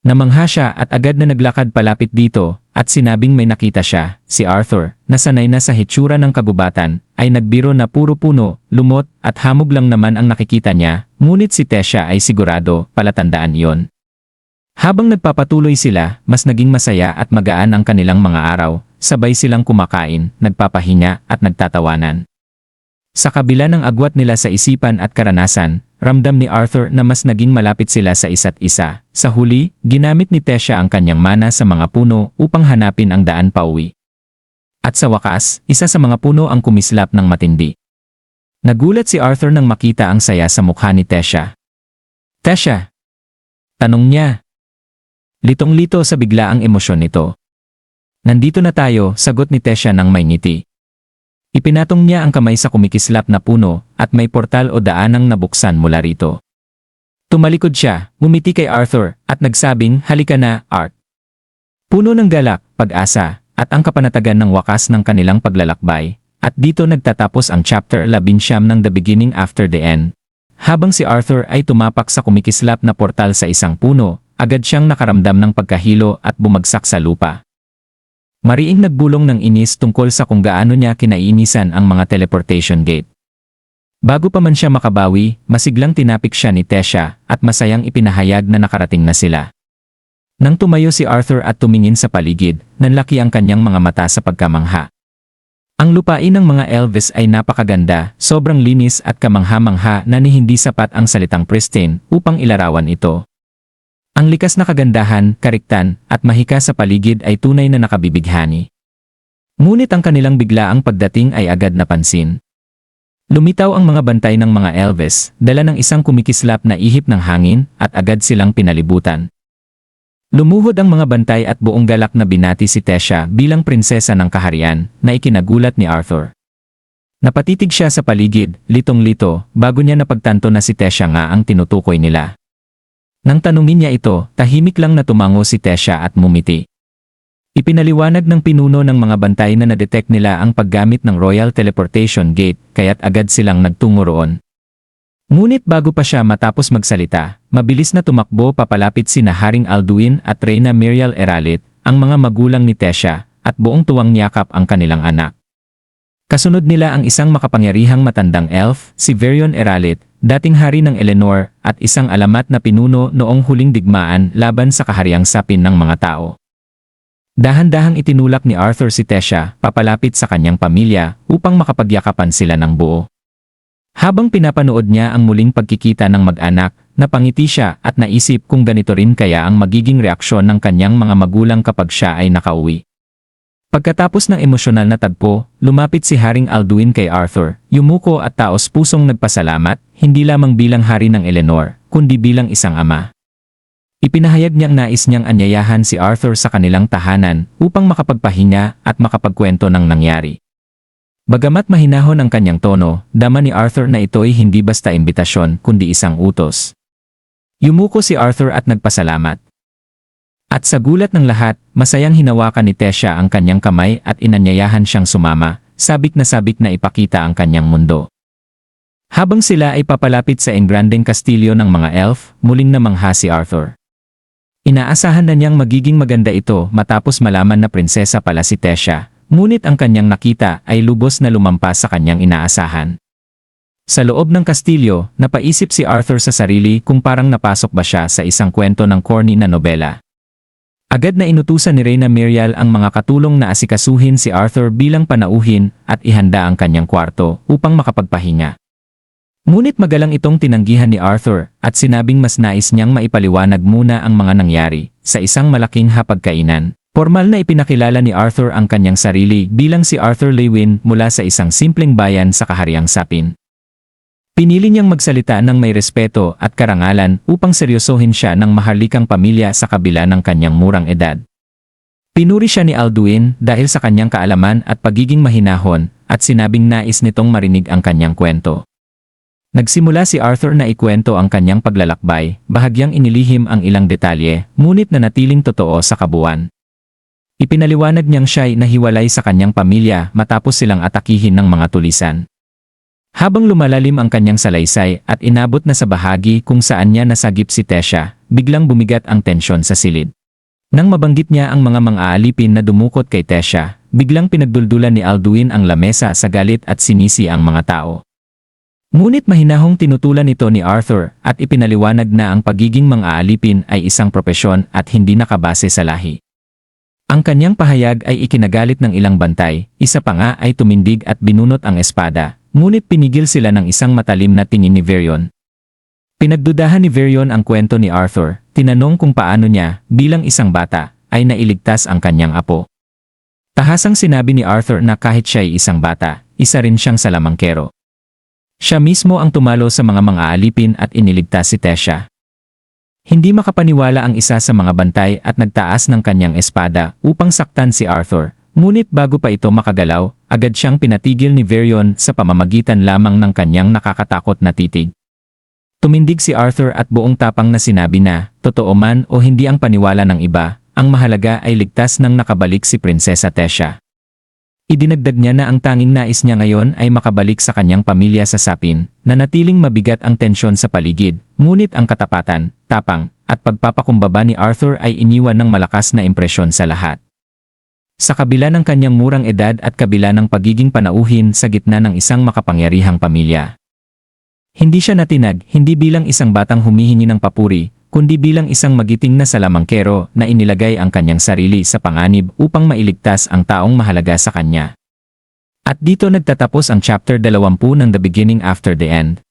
Namangha siya at agad na naglakad palapit dito at sinabing may nakita siya. Si Arthur, na sanay na sa hitsura ng kagubatan, ay nagbiro na puro puno, lumot at hamog lang naman ang nakikita niya, ngunit si Tessia ay sigurado, palatandaan iyon. Habang nagpapatuloy sila, mas naging masaya at magaan ang kanilang mga araw, sabay silang kumakain, nagpapahinga at nagtatawanan. Sa kabila ng agwat nila sa isipan at karanasan, ramdam ni Arthur na mas naging malapit sila sa isa't isa. Sa huli, ginamit ni Tessia ang kanyang mana sa mga puno upang hanapin ang daan pauwi. At sa wakas, isa sa mga puno ang kumislap ng matindi. Nagulat si Arthur nang makita ang saya sa mukha ni Tessia. "Tessia?" tanong niya. Litong-lito sa biglaang emosyon nito. "Nandito na tayo," sagot ni Tessia nang may ngiti. Ipinatong niya ang kamay sa kumikislap na puno at may portal o daanang nabuksan mula rito. Tumalikod siya, ngumiti kay Arthur at nagsabing, "Halika na, Art." Puno ng galak, pag-asa at ang kapanatagan ng wakas ng kanilang paglalakbay. At dito nagtatapos ang chapter 11 ng The Beginning After the End. Habang si Arthur ay tumapak sa kumikislap na portal sa isang puno, agad siyang nakaramdam ng pagkahilo at bumagsak sa lupa. Mariing nagbulong ng inis tungkol sa kung gaano niya kinaiinisan ang mga teleportation gate. Bago pa man siya makabawi, masiglang tinapik siya ni Tesha at masayang ipinahayag na nakarating na sila. Nang tumayo si Arthur at tumingin sa paligid, nanlaki ang kanyang mga mata sa pagkamangha. Ang lupain ng mga Elves ay napakaganda, sobrang linis at kamangha-mangha na ni hindi sapat ang salitang pristine upang ilarawan ito. Ang likas na kagandahan, kariktan, at mahika sa paligid ay tunay na nakabibighani. Ngunit ang kanilang biglaang pagdating ay agad napansin. Lumitaw ang mga bantay ng mga Elves, dala ng isang kumikislap na ihip ng hangin at agad silang pinalibutan. Lumuhod ang mga bantay at buong galak na binati si Tesha bilang prinsesa ng kaharian na ikinagulat ni Arthur. Napatitig siya sa paligid, litong-lito, bago niya napagtanto na si Tesha nga ang tinutukoy nila. Nang tanungin niya ito, tahimik lang na tumango si Tesha at mumiti. Ipinaliwanag ng pinuno ng mga bantay na na-detect nila ang paggamit ng Royal Teleportation Gate, kaya't agad silang nagtungo roon. Ngunit bago pa siya matapos magsalita, mabilis na tumakbo papalapit sina Haring Alduin at Reyna Miriel Eralit, ang mga magulang ni Tesha, at buong tuwang niyakap ang kanilang anak. Kasunod nila ang isang makapangyarihang matandang elf, si Varion Eralit, dating hari ng Eleanor, at isang alamat na pinuno noong huling digmaan laban sa kahariang sapin ng mga tao. Dahan-dahang itinulak ni Arthur si Tesha papalapit sa kanyang pamilya upang makapagyakapan sila ng buo. Habang pinapanood niya ang muling pagkikita ng mag-anak, napangiti siya at naisip kung ganito rin kaya ang magiging reaksyon ng kanyang mga magulang kapag siya ay nakauwi. Pagkatapos ng emosyonal na tagpo, lumapit si Haring Alduin kay Arthur, yumuko at taos-pusong nagpasalamat, hindi lamang bilang hari ng Eleanor, kundi bilang isang ama. Ipinahayag niyang nais niyang anyayahan si Arthur sa kanilang tahanan upang makapagpahinga at makapagkwento ng nangyari. Bagamat mahinahon ang kanyang tono, dama ni Arthur na ito'y hindi basta imbitasyon kundi isang utos. Yumuko si Arthur at nagpasalamat. At sa gulat ng lahat, masayang hinawakan ni Tesha ang kanyang kamay at inanyayahan siyang sumama, sabik na ipakita ang kanyang mundo. Habang sila ay papalapit sa engrandeng kastilyo ng mga elf, muling namangha si Arthur. Inaasahan na niyang magiging maganda ito matapos malaman na prinsesa pala si Tesha, ngunit ang kanyang nakita ay lubos na lumampas sa kanyang inaasahan. Sa loob ng kastilyo, napaisip si Arthur sa sarili kung parang napasok ba siya sa isang kwento ng corny na nobela. Agad na inutusan ni Reyna Miriel ang mga katulong na asikasuhin si Arthur bilang panauhin at ihanda ang kanyang kwarto upang makapagpahinga. Ngunit magalang itong tinanggihan ni Arthur at sinabing mas nais niyang maipaliwanag muna ang mga nangyari sa isang malaking hapagkainan. Formal na ipinakilala ni Arthur ang kanyang sarili bilang si Arthur Lewin mula sa isang simpleng bayan sa kahariang sapin. Pinili niyang magsalita ng may respeto at karangalan upang seryosohin siya ng maharlikang pamilya sa kabila ng kanyang murang edad. Pinuri siya ni Alduin dahil sa kanyang kaalaman at pagiging mahinahon at sinabing nais nitong marinig ang kanyang kwento. Nagsimula si Arthur na ikwento ang kanyang paglalakbay, bahagyang inilihim ang ilang detalye, ngunit nanatiling totoo sa kabuuan. Ipinaliwanag niyang siya'y nahiwalay sa kanyang pamilya matapos silang atakihin ng mga tulisan. Habang lumalalim ang kanyang salaysay at inabot na sa bahagi kung saan niya nasagip si Tesha, biglang bumigat ang tensyon sa silid. Nang mabanggit niya ang mga mang-aalipin na dumukot kay Tesha, biglang pinagduldulan ni Alduin ang lamesa sa galit at sinisi ang mga tao. Ngunit mahinahong tinutulan ito ni Arthur at ipinaliwanag na ang pagiging mang-aalipin ay isang propesyon at hindi nakabase sa lahi. Ang kanyang pahayag ay ikinagalit ng ilang bantay, isa pa nga ay tumindig at binunot ang espada, ngunit pinigil sila ng isang matalim na tingin ni Varion. Pinagdudahan ni Varion ang kwento ni Arthur, tinanong kung paano niya, bilang isang bata, ay nailigtas ang kanyang apo. Tahasang sinabi ni Arthur na kahit siya'y isang bata, isa rin siyang salamangkero. Siya mismo ang tumalo sa mga mang-aalipin at iniligtas si Tesha. Hindi makapaniwala ang isa sa mga bantay at nagtaas ng kanyang espada upang saktan si Arthur, ngunit bago pa ito makagalaw, agad siyang pinatigil ni Varion sa pamamagitan lamang ng kanyang nakakatakot na titig. Tumindig si Arthur at buong tapang na sinabi na, totoo man o hindi ang paniwala ng iba, ang mahalaga ay ligtas nang nakabalik si Prinsesa Tesha. Idinagdag niya na ang tanging nais niya ngayon ay makabalik sa kanyang pamilya sa sapin, na natiling mabigat ang tensyon sa paligid, ngunit ang katapatan, tapang, at pagpapakumbaba ni Arthur ay iniwan ng malakas na impresyon sa lahat. Sa kabila ng kanyang murang edad at kabila ng pagiging panauhin sa gitna ng isang makapangyarihang pamilya, Hindi siya natinag, hindi bilang isang batang humihingi ng papuri, kundi bilang isang magiting na salamangkero na inilagay ang kanyang sarili sa panganib upang mailigtas ang taong mahalaga sa kanya. At dito nagtatapos ang chapter 20 ng The Beginning After the End.